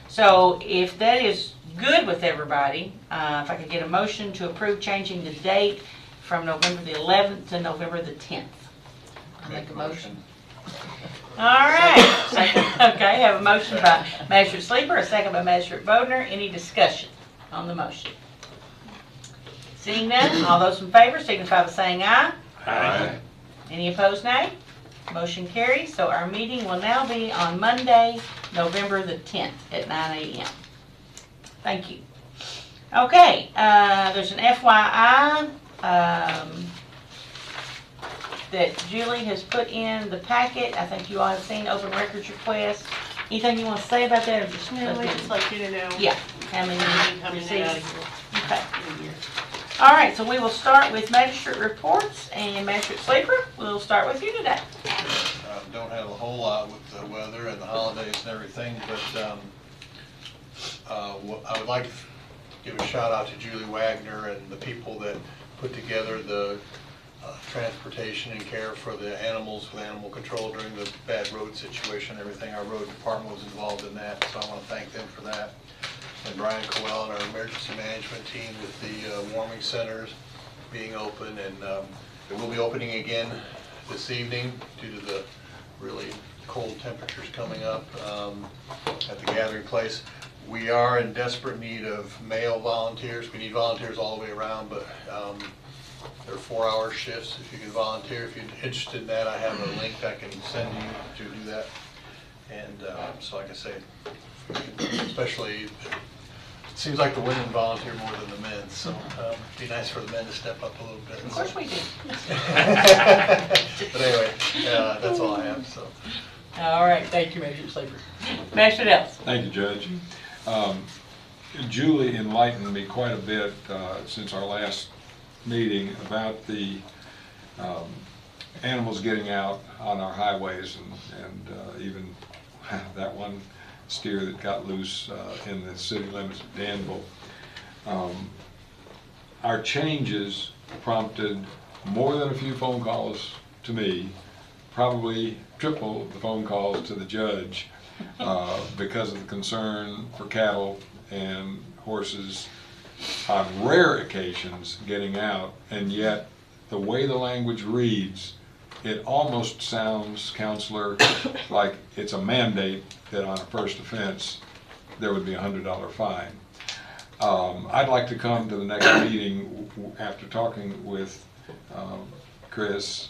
So if that is good with everybody, if I could get a motion to approve changing the date from November the 11th to November the 10th. I'll make a motion. All right. Okay, have a motion by Magistrate Sleeper, a second by Magistrate Bodner. Any discussion on the motion? Seeing none, all those in favor signify by saying aye. Aye. Any opposed, nay? Motion carries. So our meeting will now be on Monday, November the 10th at 9 a.m. Thank you. Okay, there's an FYI that Julie has put in the packet. I think you all have seen open records request. Anything you want to say about that? Or just No, we just like you to know. Yeah. How many Coming receipts? out of here. Okay. All right, so we will start with magistrate reports, and Magistrate Sleeper, we'll start with you today. Don't have a whole lot with the weather and the holidays and everything, but I would like to give a shout out to Julie Wagner and the people that put together the transportation and care for the animals with animal control during the bad road situation, everything. Our road department was involved in that, so I want to thank them for that. And Brian Coel and our emergency management team with the warming centers being open, and it will be opening again this evening due to the really cold temperatures coming up at the gathering place. We are in desperate need of male volunteers. We need volunteers all the way around, but they're 4-hour shifts. If you can volunteer, if you're interested in that, I have a link I can send you to do that. And so like I say, especially, it seems like the women volunteer more than the men, so it'd be nice for the men to step up a little bit. Of course we do. But anyway, that's all I have, so. All right, thank you, Magistrate Sleeper. Magistrate Ellis. Thank you, Judge. Julie enlightened me quite a bit since our last meeting about the animals getting out on our highways, and even that one steer that got loose in the city limits of Danville. Our changes prompted more than a few phone calls to me, probably triple the phone calls to the judge because of the concern for cattle and horses on rare occasions getting out, and yet the way the language reads, it almost sounds, Counselor, like it's a mandate that on a first offense there would be a $100 fine. I'd like to come to the next meeting after talking with Chris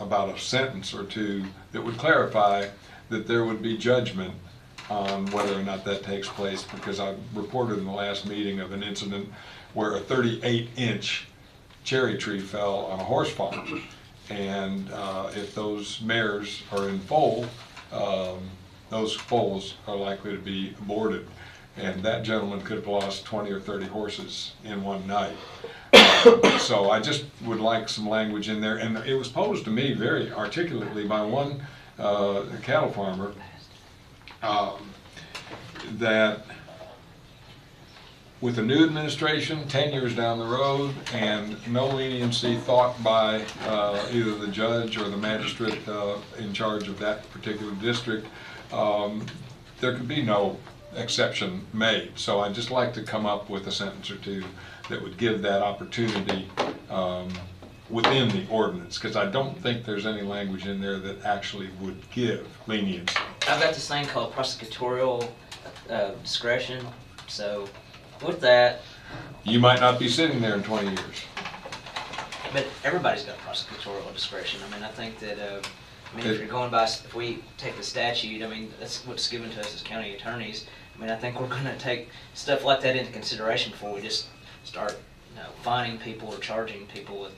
about a sentence or two that would clarify that there would be judgment on whether or not that takes place, because I reported in the last meeting of an incident where a 38-inch cherry tree fell on a horse farm, and if those mares are in foal, those foals are likely to be aborted, and that gentleman could have lost 20 or 30 horses in one night. So I just would like some language in there, and it was posed to me very articulately by one cattle farmer that with the new administration 10 years down the road and no leniency thought by either the judge or the magistrate in charge of that particular district, there could be no exception made. So I'd just like to come up with a sentence or two that would give that opportunity within the ordinance, because I don't think there's any language in there that actually would give leniency. I've got this thing called prosecutorial discretion, so with that... You might not be sitting there in 20 years. But everybody's got prosecutorial discretion. I mean, I think that, if you're going by, if we take the statute, I mean, that's what's given to us as county attorneys. I mean, I think we're going to take stuff like that into consideration before we just start fining people or charging people with,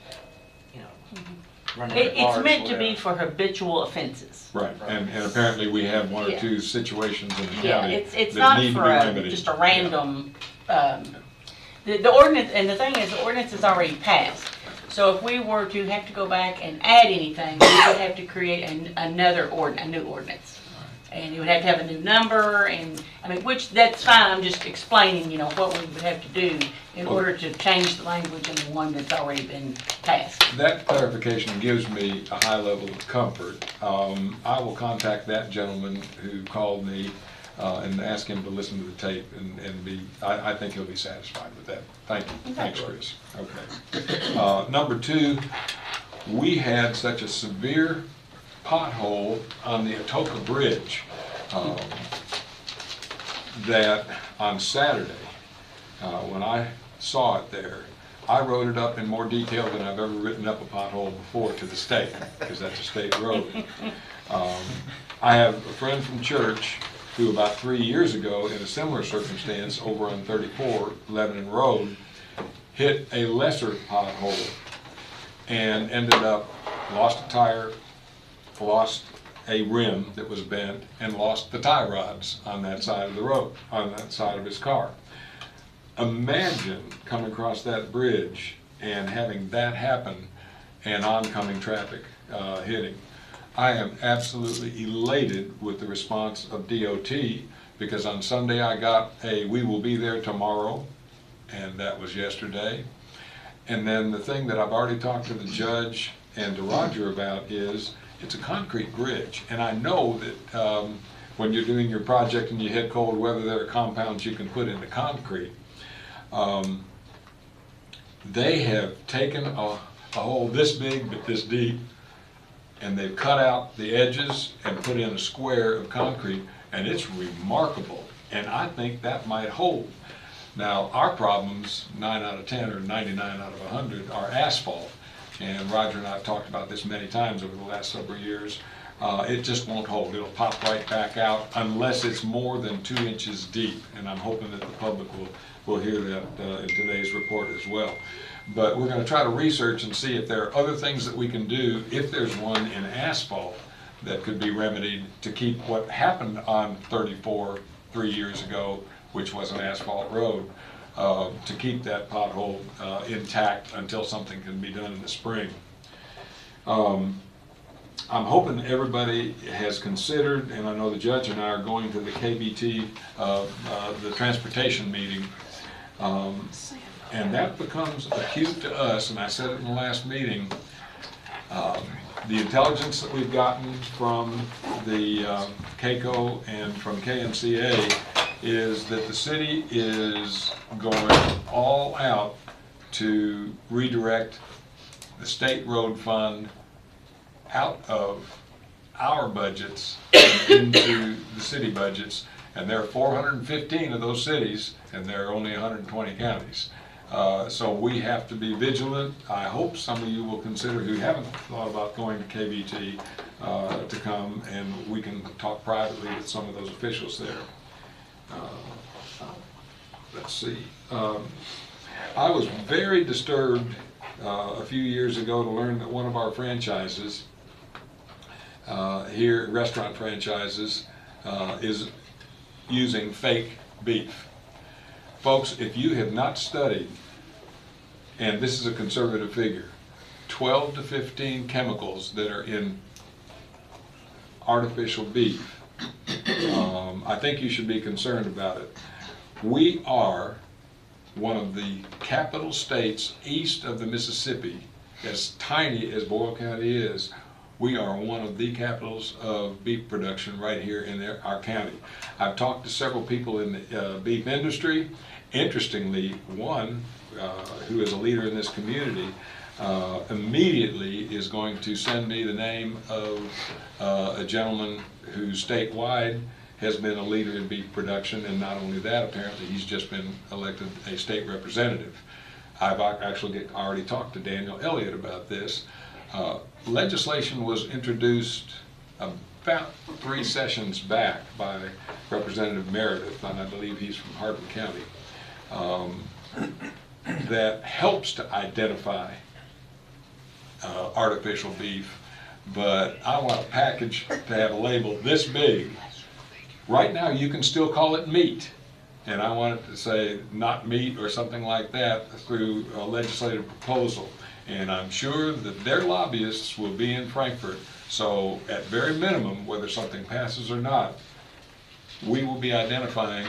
running their It's cars, meant to be whatever. for habitual offenses. Right, and apparently we have one or Yeah. two situations in the Yeah, county it's that not need to for be a, remedied. just a random, the ordinance, and the thing is, the ordinance is already passed. So if we were to have to go back and add anything, we would have to create a new ordinance. And you would have to have a new number, and, which, that's fine, I'm just explaining, what we would have to do in order to change the language in the one that's already been passed. That clarification gives me a high level of comfort. I will contact that gentleman who called me and ask him to listen to the tape, and I think he'll be satisfied with that. Thank you. Okay. Thanks, Chris. Okay. Number two, we had such a severe pothole on the Atoka Bridge that on Saturday, when I saw it there, I wrote it up in more detail than I've ever written up a pothole before to the state, because that's a state road. I have a friend from church who about 3 years ago, in a similar circumstance over on 34 Lebanon Road, hit a lesser pothole and ended up, lost a tire, lost a rim that was bent, and lost the tie rods on that side of the road, on that side of his car. Imagine coming across that bridge and having that happen and oncoming traffic hitting. I am absolutely elated with the response of DOT, because on Sunday I got a "we will be there tomorrow," and that was yesterday. And then the thing that I've already talked to the judge and to Roger about is it's a concrete bridge, and I know that when you're doing your project and you hit cold weather, there are compounds you can put into concrete. They have taken a hole this big but this deep, and they've cut out the edges and put in a square of concrete, and it's remarkable, and I think that might hold. Now, our problems, 9 out of 10 or 99 out of 100, are asphalt, and Roger and I have talked about this many times over the last several years. It just won't hold. It'll pop right back out unless it's more than 2 inches deep, and I'm hoping that the public will hear that in today's report as well. But we're going to try to research and see if there are other things that we can do, if there's one in asphalt that could be remedied to keep what happened on 34 3 years ago, which was an asphalt road, to keep that pothole intact until something can be done in the spring. I'm hoping everybody has considered, and I know the judge and I are going to the KBT, the transportation meeting, and that becomes acute to us, and I said it in the last meeting. The intelligence that we've gotten from the KCO and from KMCA is that the city is going all out to redirect the state road fund out of our budgets into the city budgets, and there are 415 of those cities, and there are only 120 counties. So we have to be vigilant. I hope some of you will consider, who haven't thought about going to KBT, to come, and we can talk privately with some of those officials there. Let's see. I was very disturbed a few years ago to learn that one of our franchises here, restaurant franchises, is using fake beef. Folks, if you have not studied, and this is a conservative figure, 12 to 15 chemicals that are in artificial beef, I think you should be concerned about it. We are one of the capital states east of the Mississippi. As tiny as Boyle County is, we are one of the capitals of beef production right here in our county. I've talked to several people in the beef industry. Interestingly, one who is a leader in this community immediately is going to send me the name of a gentleman who statewide has been a leader in beef production, and not only that, apparently he's just been elected a state representative. I've actually already talked to Daniel Elliott about this. Legislation was introduced about 3 sessions back by Representative Meredith, and I believe he's from Hardin County. that helps to identify artificial beef, but I want a package to have a label this big. Right now, you can still call it meat, and I want it to say not meat or something like that through a legislative proposal. And I'm sure that their lobbyists will be in Frankfurt, so at very minimum, whether something passes or not, we will be identifying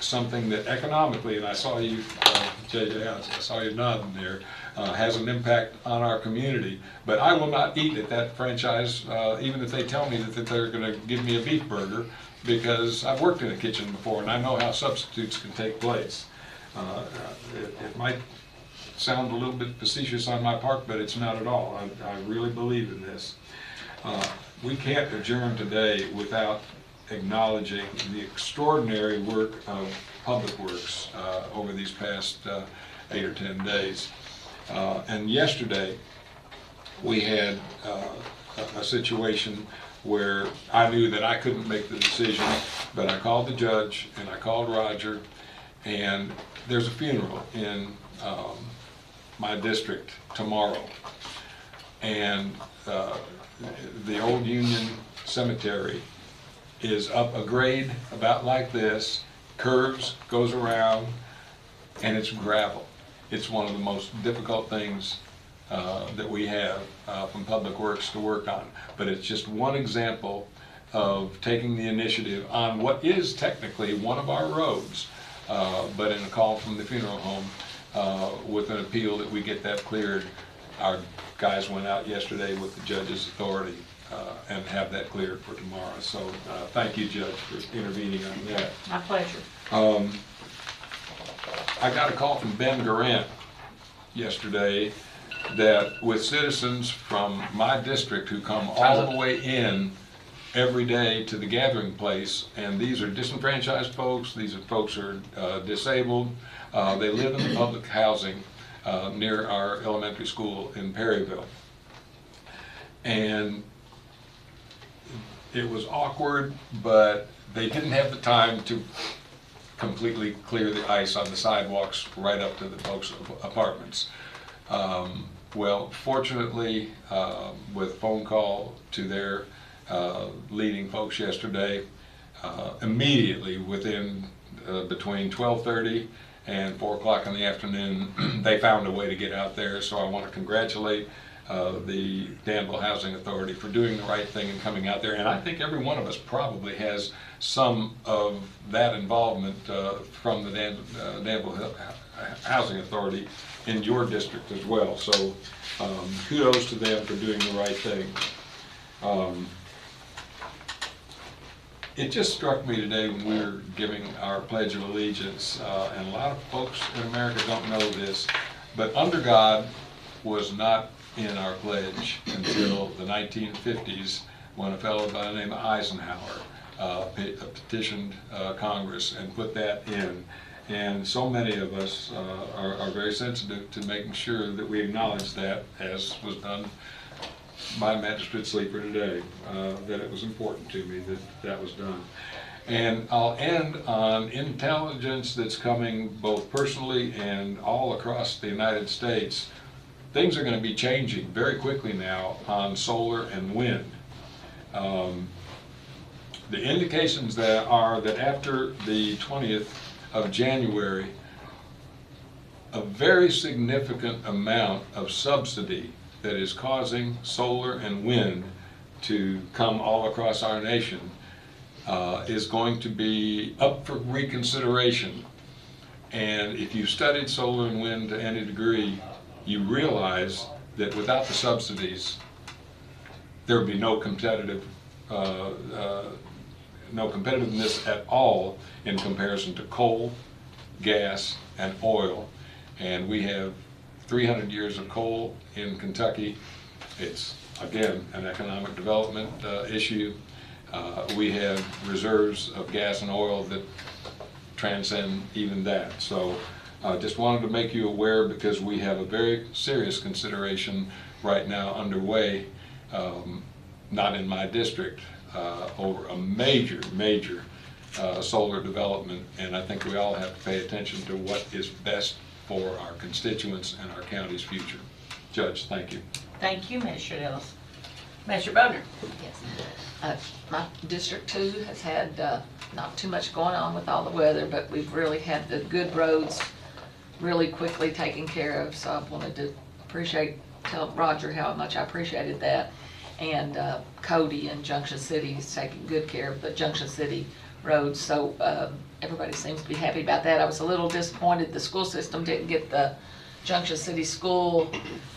something that economically, and I saw you, JJ, I saw you nodding there, has an impact on our community. But I will not eat at that franchise, even if they tell me that they're going to give me a beef burger, because I've worked in a kitchen before and I know how substitutes can take place. It might sound a little bit facetious on my part, but it's not at all. I really believe in this. We can't adjourn today without acknowledging the extraordinary work of Public Works over these past 8 or 10 days. And yesterday, we had a situation where I knew that I couldn't make the decision, but I called the judge and I called Roger, and there's a funeral in my district tomorrow. And the old Union Cemetery is up a grade about like this, curves, goes around, and it's gravel. It's one of the most difficult things that we have from Public Works to work on. But it's just one example of taking the initiative on what is technically one of our roads, but in a call from the funeral home with an appeal that we get that cleared. Our guys went out yesterday with the judge's authority and have that cleared for tomorrow. So thank you, Judge, for intervening on that. My pleasure. I got a call from Ben Garant yesterday that with citizens from my district who come all the way in every day to the gathering place, and these are disenfranchised folks, these are folks who are disabled, they live in the public housing near our elementary school in Perryville. And it was awkward, but they didn't have the time to completely clear the ice on the sidewalks right up to the folks' apartments. Well, fortunately, with a phone call to their leading folks yesterday, immediately within between 12:30 and 4 o'clock in the afternoon, they found a way to get out there. So I want to congratulate the Danville Housing Authority for doing the right thing and coming out there. And I think every one of us probably has some of that involvement from the Danville Housing Authority in your district as well. So kudos to them for doing the right thing. It just struck me today when we were giving our Pledge of Allegiance, and a lot of folks in America don't know this, but under God was not in our pledge until the 1950s, when a fellow by the name of Eisenhower petitioned Congress and put that in. And so many of us are very sensitive to making sure that we acknowledge that, as was done by Magistrate Sleeper today, that it was important to me that that was done. And I'll end on intelligence that's coming both personally and all across the United States. Things are going to be changing very quickly now on solar and wind. The indications that are that after the 20th of January, a very significant amount of subsidy that is causing solar and wind to come all across our nation is going to be up for reconsideration. And if you've studied solar and wind to any degree, you realize that without the subsidies, there would be no competitiveness at all in comparison to coal, gas, and oil. And we have 300 years of coal in Kentucky. It's, again, an economic development issue. We have reserves of gas and oil that transcend even that. So I just wanted to make you aware, because we have a very serious consideration right now underway, not in my district, over a major solar development, and I think we all have to pay attention to what is best for our constituents and our county's future. Judge, thank you. Thank you, Magistrate Ellis. Magistrate Bodner. Yes. My District 2 has had not too much going on with all the weather, but we've really had the good roads really quickly taken care of, so I wanted to tell Roger how much I appreciated that. And Cody in Junction City is taking good care of the Junction City roads, so everybody seems to be happy about that. I was a little disappointed the school system didn't get the Junction City School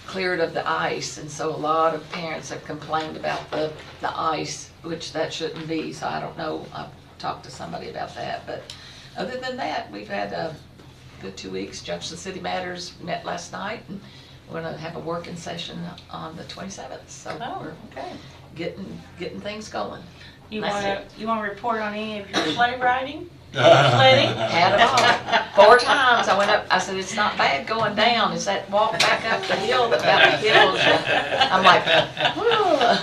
cleared of the ice, and so a lot of parents have complained about the ice, which that shouldn't be, so I don't know. I've talked to somebody about that, but other than that, we've had a good 2 weeks. Junction City Matters met last night, and we're gonna have a working session on the 27th, so we're getting things going. You That's wanna report on any of your sleigh riding? Sledding? Had them all. 4 times I went up, I said, it's not bad going down, it's that walk back up the hill that about kills you. I'm like, whew.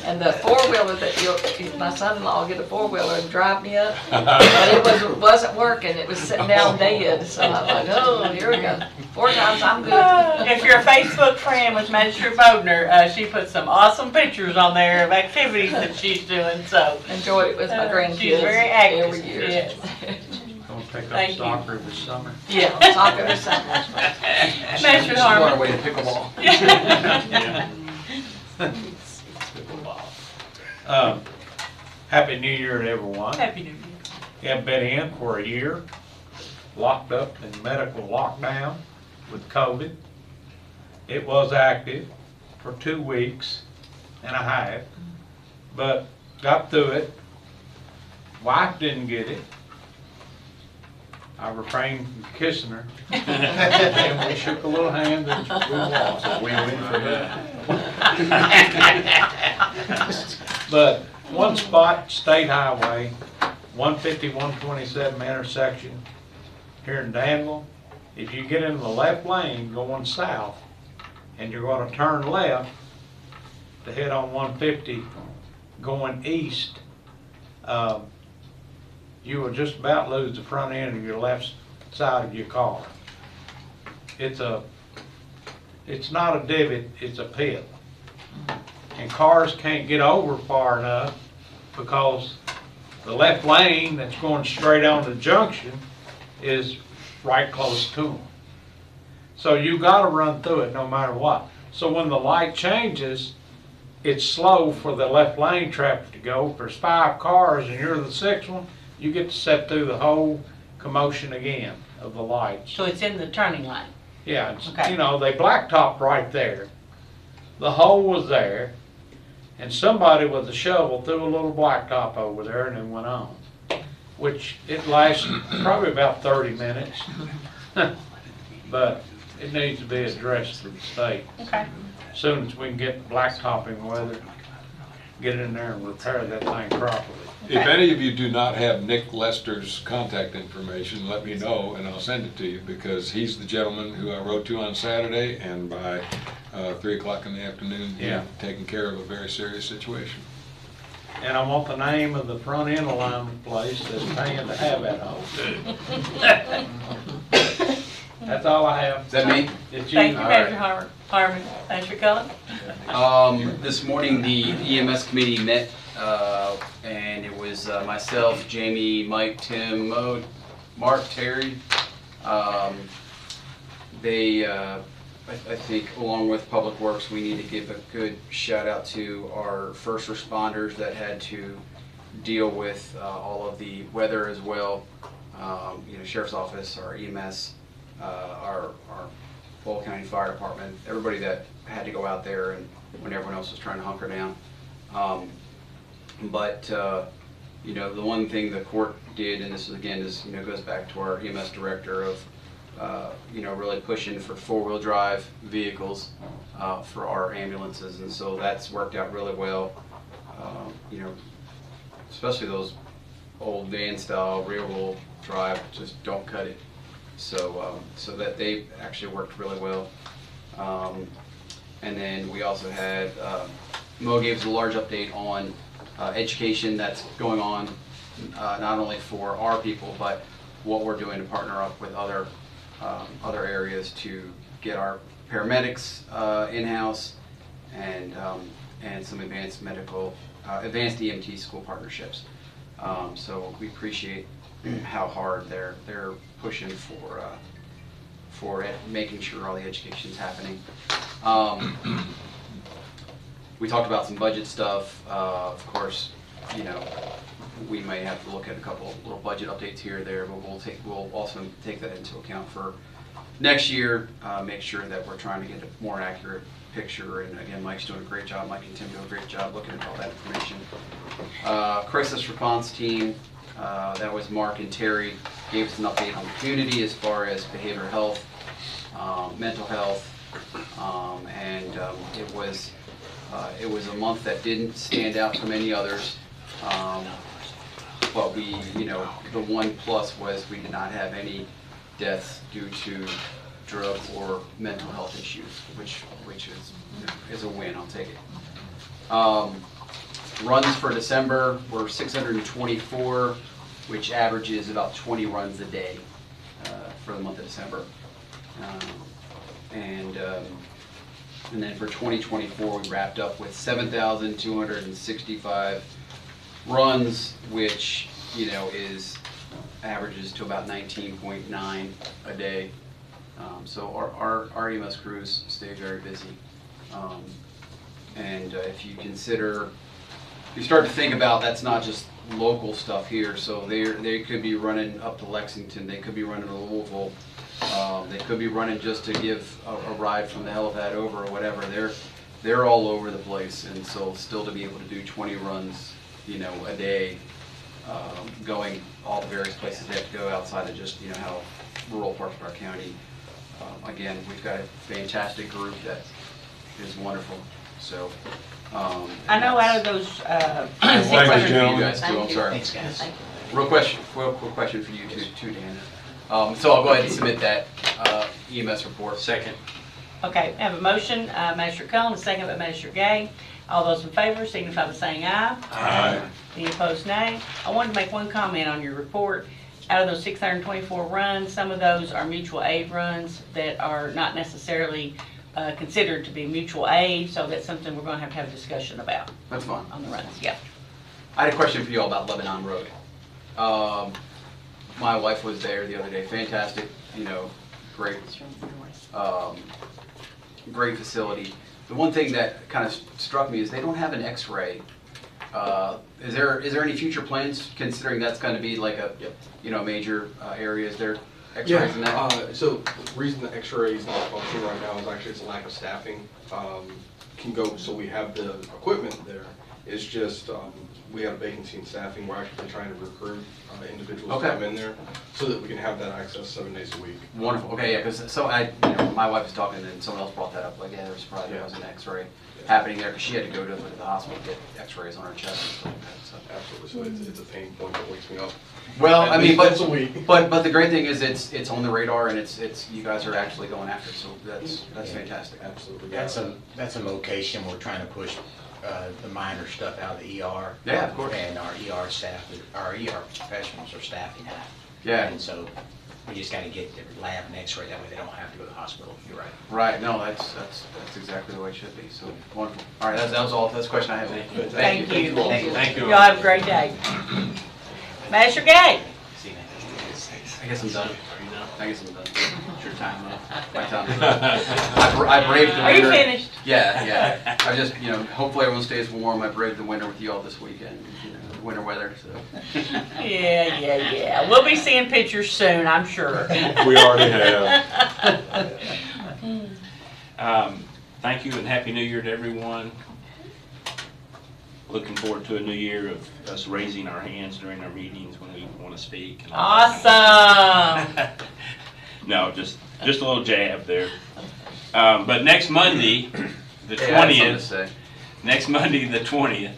And the 4-wheeler that my son-in-law get a 4-wheeler and drive me up, but it wasn't working, it was sitting down dead, so I'm like, oh, here we go. 4 times, I'm good. If you're a Facebook friend with Magistrate Bodner, she put some awesome pictures on there of activities that she's doing, so. Enjoyed it with my grandkids. She's very active. Every year. Yes. Don't pick Thank up you. soccer this summer. Yeah. Soccer this summer. Magistrate Harmon. On our way to pickleball. Yeah. Happy New Year to everyone. Happy New Year. Have been in for a year, locked up in medical lockdown with COVID. It was active for 2 weeks and a half, but got through it. Wife didn't get it. I refrained from kissing her. And we shook a little hand and we walked. So we win for that. But one spot, State Highway, 150, 127 intersection here in Danville. If you get in the left lane going south and you're going to turn left to head on 150 going east, you will just about lose the front end of your left side of your car. It's not a divot, it's a pit. And cars can't get over far enough because the left lane that's going straight on the junction is right close to them. So you gotta run through it no matter what. So when the light changes, it's slow for the left lane traffic to go. If there's 5 cars and you're the 6th one, you get to set through the whole commotion again of the lights. So it's in the turning lane? Yeah, it's, Okay. you know, they blacktopped right there. The hole was there, and somebody with a shovel threw a little blacktop over there and then went on. Which it lasted probably about 30 minutes. But it needs to be addressed through the state. Okay. As soon as we can get blacktopping weather, get in there and repair that thing properly. If any of you do not have Nick Lester's contact information, let me know and I'll send it to you, because he's the gentleman who I wrote to on Saturday, and by 3 o'clock in the afternoon, he had taken care of a very serious situation. And I want the name of the front end alignment place that's paying to have that hole. That's all I have. Is that me? It's you. Thank you, Magistrate Harmon. Magistrate Cullen? This morning, the EMS committee met, and it was myself, Jamie, Mike, Tim, Mo, Mark, Terry. I think along with Public Works, we need to give a good shout out to our first responders that had to deal with all of the weather as well. You know, Sheriff's Office, our EMS, our Boyle County Fire Department, everybody that had to go out there and when everyone else was trying to hunker down. You know, the one thing the court did, and this is, again, you know, goes back to our EMS director of, you know, really pushing for 4-wheel drive vehicles for our ambulances, and so that's worked out really well. You know, especially those old van style rear-wheel drive, just don't cut it. So so that they actually worked really well. And then we also had Mo gave us a large update on education that's going on, not only for our people, but what we're doing to partner up with other other areas to get our paramedics in-house and some advanced EMT school partnerships. So we appreciate how hard they're pushing for making sure all the education is happening. We talked about some budget stuff. Of course, you know, we may have to look at a couple little budget updates here or there, but we'll also take that into account for next year. Make sure that we're trying to get a more accurate picture. And again, Mike's doing a great job. Mike and Tim do a great job looking at all that information. Crisis response team. That was Mark and Terry, gave us an update on the community as far as behavioral health, mental health, and it was a month that didn't stand out from any others. But we, you know, the one plus was we did not have any deaths due to drug or mental health issues, which is a win. I'll take it. Runs for December were 624, which averages about 20 runs a day for the month of December. And then for 2024, we wrapped up with 7,265 runs, which, you know, averages to about 19.9 a day. So our EMS crews stay very busy. And if you consider, you start to think about, that's not just local stuff here. So they could be running up to Lexington. They could be running to Louisville. They could be running just to give a ride from the helipad over or whatever. They're all over the place, and so still to be able to do 20 runs, you know, a day, going all the various places they have to go outside of just, you know, how rural parts of our county. Again, we've got a fantastic group that is wonderful. So I know out of those, one question for you guys too. Thank I'm you. sorry. Thanks, guys. Thank you. Real quick question for you too, Dan. So I'll go ahead and submit that EMS report. Second. Okay, I have a motion, Magistrate Cullen, a second by Magistrate Gay. All those in favor signify by saying aye. Aye. Any opposed, nay. I wanted to make one comment on your report. Out of those 624 runs, some of those are mutual aid runs that are not necessarily considered to be mutual aid, so that's something we're going to have a discussion about. That's fine. On the runs, yeah. I had a question for you all about Lebanon Road. My wife was there the other day. Fantastic, you know, great, great facility. The one thing that kind of struck me is they don't have an X-ray. Is there any future plans, considering that's going to be like a, you know, major area? Is there X-rays in that? So the reason the X-ray is not functioning right now is actually it's a lack of staffing. So we have the equipment there. It's just we have a vacancy in staffing. We're actually trying to recruit individuals to come in there so that we can have that access 7 days a week. Wonderful. Okay, yeah, because my wife was talking and someone else brought that up. Like, yeah, they're surprised there was an X-ray happening there because she had to go to the hospital to get X-rays on her chest and stuff like that. So. Absolutely. So it's a pain point that wakes me up. Well, I mean, once a week. but the great thing is it's on the radar and it's you guys are actually going after it. So that's fantastic. Absolutely. That's a location we're trying to push the minor stuff out of the ER. Yeah, of course. And our ER staff, our ER professionals are staffing that. Yeah. And so we just got to get the lab and X-ray, that way they don't have to go to the hospital. You're right. Right. No, that's exactly the way it should be. So wonderful. All right, that was all. That's the question I have. Thank you. Thank you. Y'all have a great day. Magistrate Gay. I guess I'm done. I guess I'm done. It's your time, my time. I braved the winter. Are you finished? Yeah. I just, you know, hopefully everyone stays warm. I braved the winter with you all this weekend. You know, winter weather. So. Yeah. We'll be seeing pictures soon, I'm sure. We already have. Thank you and Happy New Year to everyone. Looking forward to a new year of us raising our hands during our meetings when we want to speak. Awesome. No, just a little jab there. But next Monday, the 20th. Next Monday, the 20th,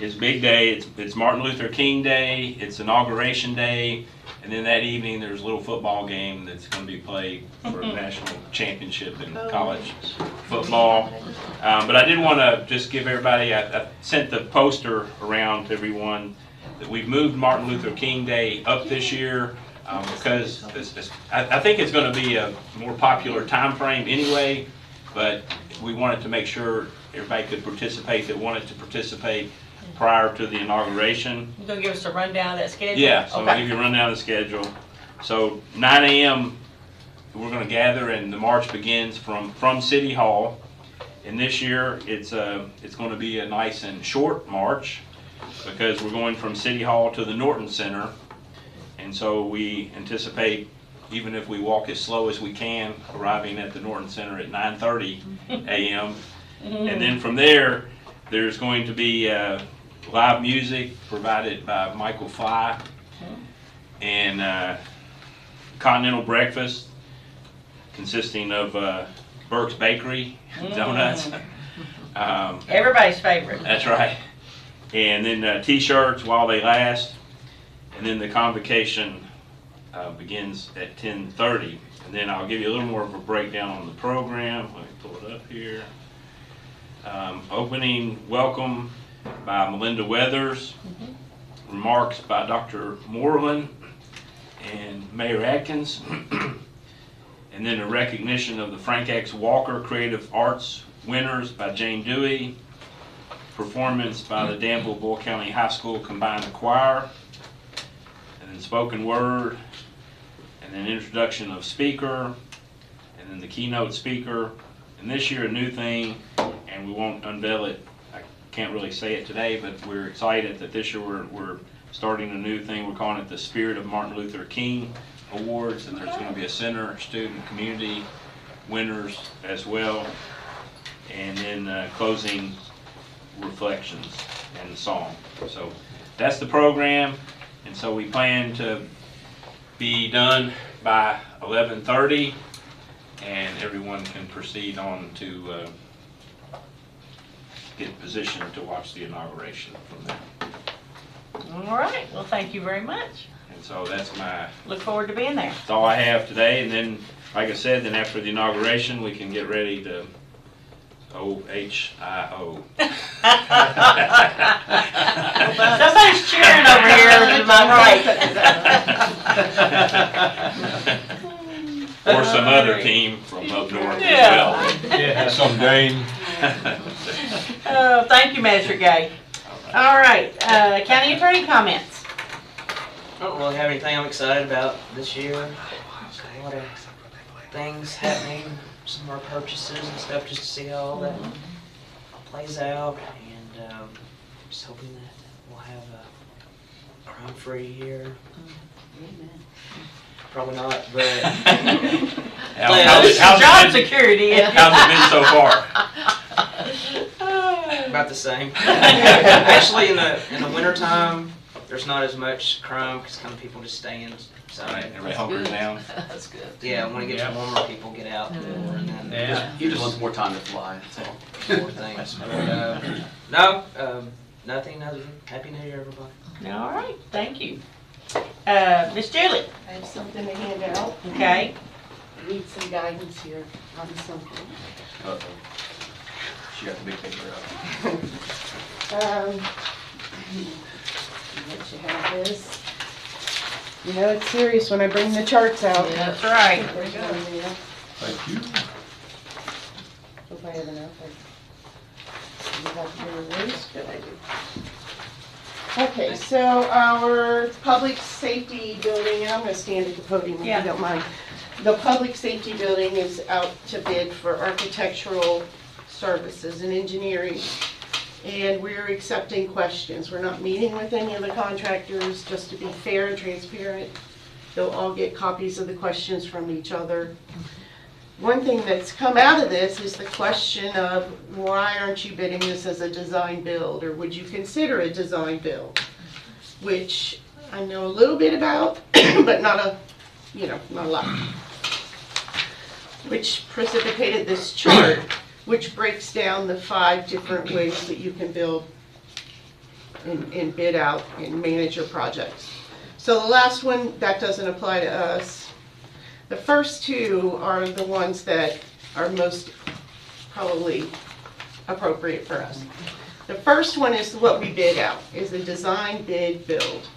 is big day. It's Martin Luther King Day. It's Inauguration Day. And then that evening, there's a little football game that's going to be played for a national championship in college football. But I did want to just give everybody, I sent the poster around to everyone that we've moved Martin Luther King Day up this year. because I think it's going to be a more popular time frame anyway, but we wanted to make sure everybody could participate that wanted to participate prior to the inauguration. You gonna give us a rundown of that schedule? Yeah, so I'll Okay. give you a rundown of the schedule. So 9 a.m. we're going to gather, and the march begins from City Hall. And this year it's going to be a nice and short march because we're going from City Hall to the Norton Center. And so we anticipate, even if we walk as slow as we can, arriving at the Norton Center at 9:30 a.m. And then from there, there's going to be live music provided by Michael Fly and continental breakfast consisting of Burke's Bakery donuts. Everybody's favorite. That's right. And then T-shirts while they last. And then the convocation begins at 10:30. And then I'll give you a little more of a breakdown on the program. Let me pull it up here. Opening welcome by Melinda Weathers. Remarks by Dr. Moreland and Mayor Atkins. And then a recognition of the Frank X. Walker Creative Arts winners by Jane Dewey. Performance by the Danville-Boyle County High School Combined Choir. And then spoken word. And then introduction of speaker. And then the keynote speaker. And this year a new thing, and we won't unveil it. I can't really say it today, but we're excited that this year we're starting a new thing. We're calling it the Spirit of Martin Luther King Awards, and there's going to be a center, student, community winners as well, and then closing reflections and the song. So that's the program, and so we plan to be done by 11:30, and everyone can proceed on to get positioned to watch the inauguration from there. All right, well, thank you very much. And so that's Look forward to being there. that's all I have today. And then, like I said, then after the inauguration, we can get ready to OHIO. Somebody's cheering over here to my right. Or some other team from up north Yeah. as well. Yeah, some Dane. Oh, thank you, Magistrate Gay. All right, county attorney comments. I don't really have anything I'm excited about this year. A lot of things happening, some more purchases and stuff, just to see how all that plays out. And just hoping that we'll have a crime-free year. Probably not, but How's it Job been- security. How's it been so far? about the same. Actually, in the wintertime, there's not as much crime because kind of people just stay in. So Right, everybody hunkers down. That's good. yeah, when it gets warmer, people get out more, and then He just wants more time to fly, that's all. more things. But, no, nothing other than Happy New Year, everybody. All right, thank you. Miss Julie. I have something to hand out. Okay. I need some guidance here on something. Uh-oh. She got the big paper out. Let you have this. You know it's serious when I bring the charts out. Yeah, that's right. There you go. Thank you. Hope I have enough. You have your list? Good, I do. Okay, so our public safety building, and I'm gonna stand at the podium if you Yeah. don't mind. The public safety building is out to bid for architectural services and engineering. And we're accepting questions. We're not meeting with any of the contractors, just to be fair and transparent. They'll all get copies of the questions from each other. One thing that's come out of this is the question of why aren't you bidding this as a design build, or would you consider a design build? Which I know a little bit about, but not a lot. Which precipitated this chart, which breaks down the 5 different ways that you can build and bid out and manage your projects. So the last one, that doesn't apply to us. The first 2 are the ones that are most probably appropriate for us. The first one is what we bid out, is a design bid build.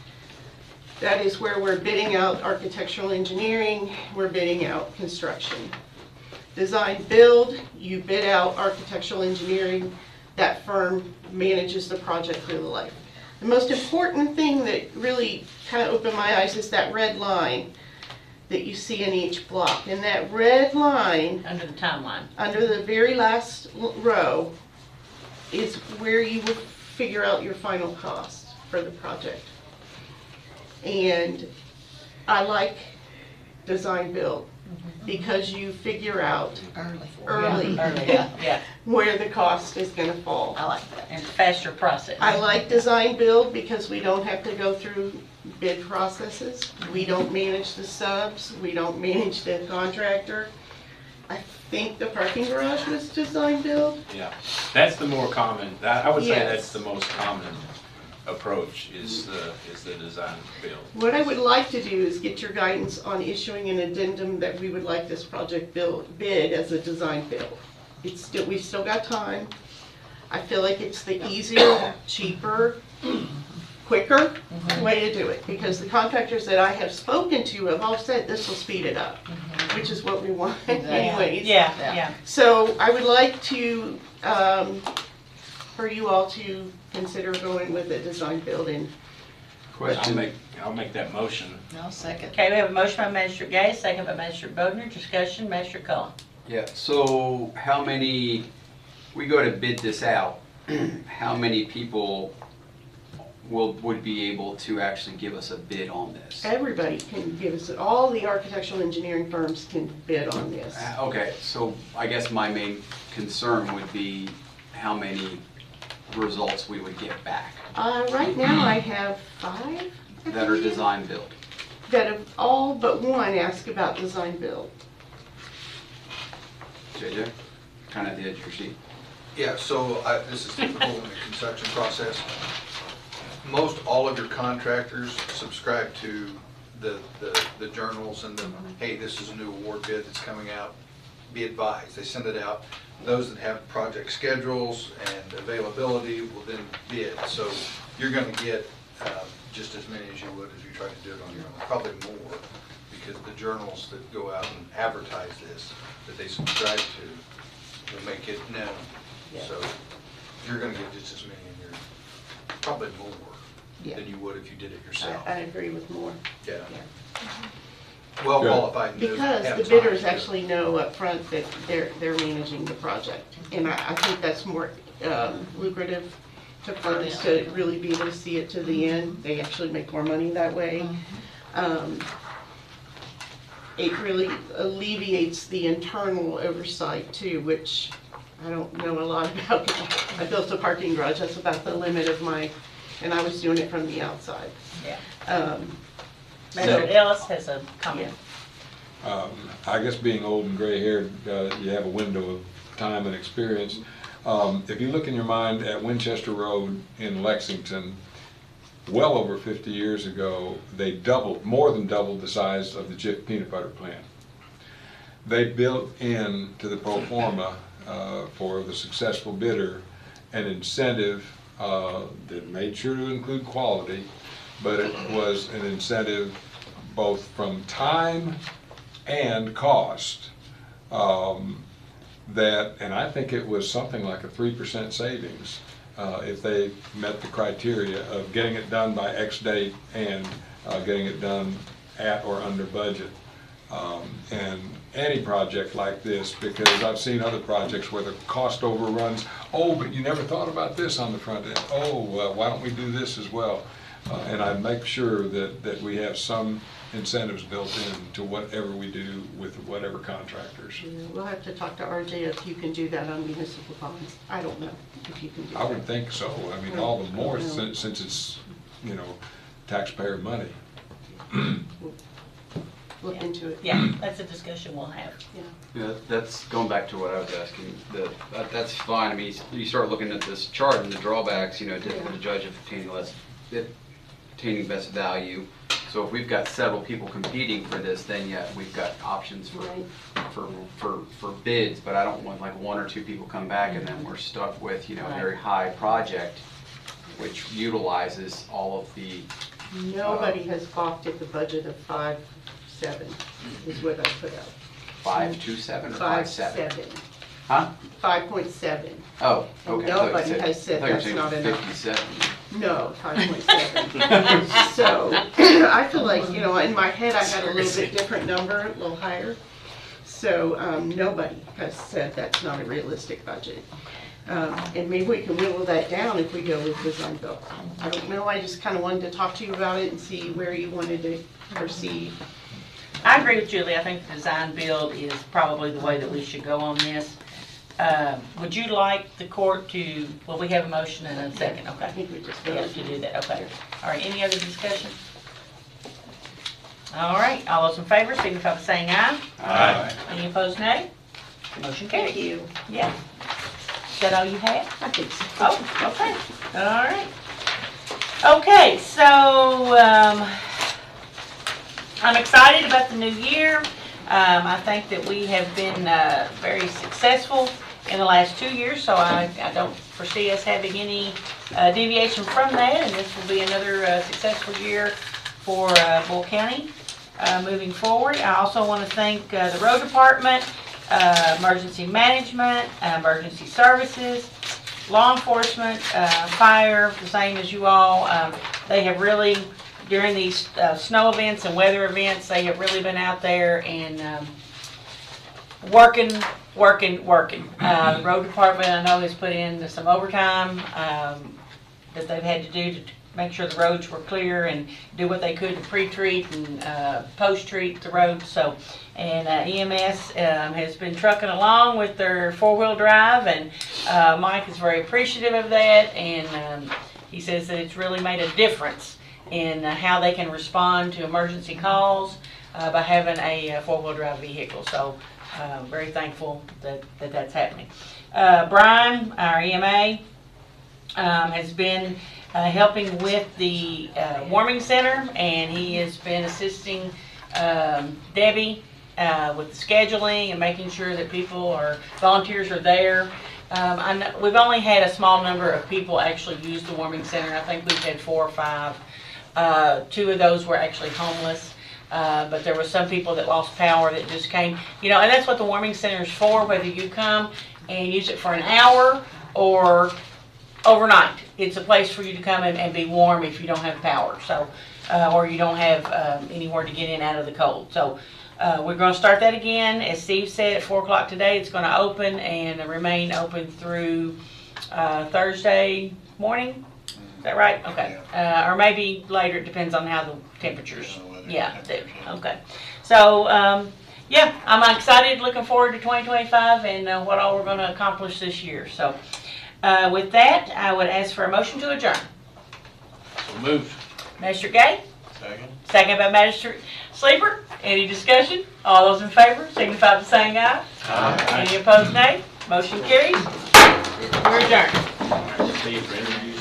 That is where we're bidding out architectural engineering, we're bidding out construction. Design build, you bid out architectural engineering, that firm manages the project through the life. The most important thing that really kind of opened my eyes is that red line that you see in each block. And that red line, Under the timeline. under the very last row, is where you would figure out your final cost for the project. And I like design build because you figure out early Yeah, where the cost is gonna fall. I like that. And faster process. I like design build because we don't have to go through bid processes. We don't manage the subs, we don't manage the contractor. I think the parking garage was design build. Yeah, that's the more common, I would say Yes. that's the most common approach is the design build. What I would like to do is get your guidance on issuing an addendum that we would like this project bid as a design build. We've still got time. I feel like it's the easier, cheaper, quicker way to do it, because the contractors that I have spoken to have all said this will speed it up, which is what we want anyways. Yeah. So I would like to, for you all to consider going with a design build in. I'll make that motion. No, second. Okay, we have a motion by Magistrate Gay, second by Magistrate Bodner. Discussion, Magistrate Cullen. Yeah, so how many, we go to bid this out, how many people would be able to actually give us a bid on this? Everybody can give us, all the architectural engineering firms can bid on this. Okay, so I guess my main concern would be how many results we would get back Right now I have 5. that are design build. That have all but one asked about design build. JJ, kind of the edge of your seat. Yeah, so this is typical in the construction process. Most all of your contractors subscribe to the journals and the, hey, this is a new award bid that's coming out, be advised. They send it out. Those that have project schedules and availability will then bid. So you're going to get just as many as you would if you tried to do it on your own, probably more, because the journals that go out and advertise this, that they subscribe to, will make it known. So you're going to get just as many in your, probably more than you would if you did it yourself. I agree with more. Yeah. Well qualified. Because the bidders actually know up front that they're managing the project. And I think that's more lucrative to firms to really be able to see it to the end. They actually make more money that way. It really alleviates the internal oversight too, which I don't know a lot about. I built a parking garage, that's about the limit of my, and I was doing it from the outside. Yeah. Magistrate Ellis has a comment. I guess being old and gray-haired, you have a window of time and experience. If you look in your mind at Winchester Road in Lexington, well over 50 years ago, they more than doubled the size of the Jif peanut butter plant. They built into the pro forma for the successful bidder an incentive that made sure to include quality, but it was an incentive both from time and cost. And I think it was something like a 3% savings if they met the criteria of getting it done by X date and getting it done at or under budget. And any project like this, because I've seen other projects where the cost overruns, oh, but you never thought about this on the front end. Oh, why don't we do this as well? And I make sure that we have some incentives built in to whatever we do with whatever contractors. Yeah, we'll have to talk to RJ if you can do that on municipal bonds. I don't know if you can do that. I would think so. I mean, all the more since it's, taxpayer money. Look into it. Yeah, that's a discussion we'll have. Yeah, that's going back to what I was asking. That's fine. I mean, you start looking at this chart and the drawbacks, difficult to judge if obtaining best value. So if we've got several people competing for this, then yeah, we've got options for bids, but I don't want like 1 or 2 people come back and then we're stuck with, a very high project, which utilizes all of the Nobody has balked at the budget of 5.7 is what I put out. 527 or 57? 5.7. Huh? 5.7. Oh, okay. Nobody has said that's not enough. 57. No, 5.7. So, I feel like, you know, in my head, I had a little bit different number, a little higher. So, nobody has said that's not a realistic budget. And maybe we can whittle that down if we go with design build. I don't know, I just kind of wanted to talk to you about it and see where you wanted to proceed. I agree with Julie. I think the design build is probably the way that we should go on this. Would you like the court to, well, we have a motion and a second, okay? I think we just We have to do that, okay. All right, any other discussion? All right, all those in favor, signify by saying aye. Aye. Any opposed, nay? Motion carried. Thank you. Yeah. Is that all you had? I think so. Oh, okay, all right. Okay, so, I'm excited about the new year. I think that we have been very successful in the last 2 years, so I don't foresee us having any deviation from that, and this will be another successful year for Boyle County moving forward. I also want to thank the road department, emergency management, emergency services, law enforcement, fire, the same as you all. They have really, during these snow events and weather events, they have really been out there and working. The road department, I know, has put in some overtime that they've had to do to make sure the roads were clear and do what they could to pre-treat and post-treat the roads. So, and EMS has been trucking along with their four-wheel drive, and Mike is very appreciative of that, and he says that it's really made a difference in how they can respond to emergency calls by having a four-wheel drive vehicle. So very thankful that that's happening. Brian, our EMA, has been helping with the warming center, and he has been assisting Debbie with the scheduling and making sure that volunteers are there. I know we've only had a small number of people actually use the warming center. I think we've had 4 or 5. 2 of those were actually homeless, but there were some people that lost power that just came, you know, and that's what the warming center is for, whether you come and use it for an hour or overnight. It's a place for you to come and be warm if you don't have power, so or you don't have anywhere to get in out of the cold. So we're going to start that again. As Steve said, at 4 o'clock today, it's going to open and remain open through Thursday morning. Is that right? Okay. Or maybe later, it depends on how the temperatures, do. Okay. So, yeah, I'm excited, looking forward to 2025 and what all we're going to accomplish this year. So, with that, I would ask for a motion to adjourn. So moved. Magistrate Gay? Second. Second by Magistrate Sleeper. Any discussion? All those in favor, signify by saying aye. Aye. Any opposed, nay? Motion carries. We're adjourned. Steve, for interview.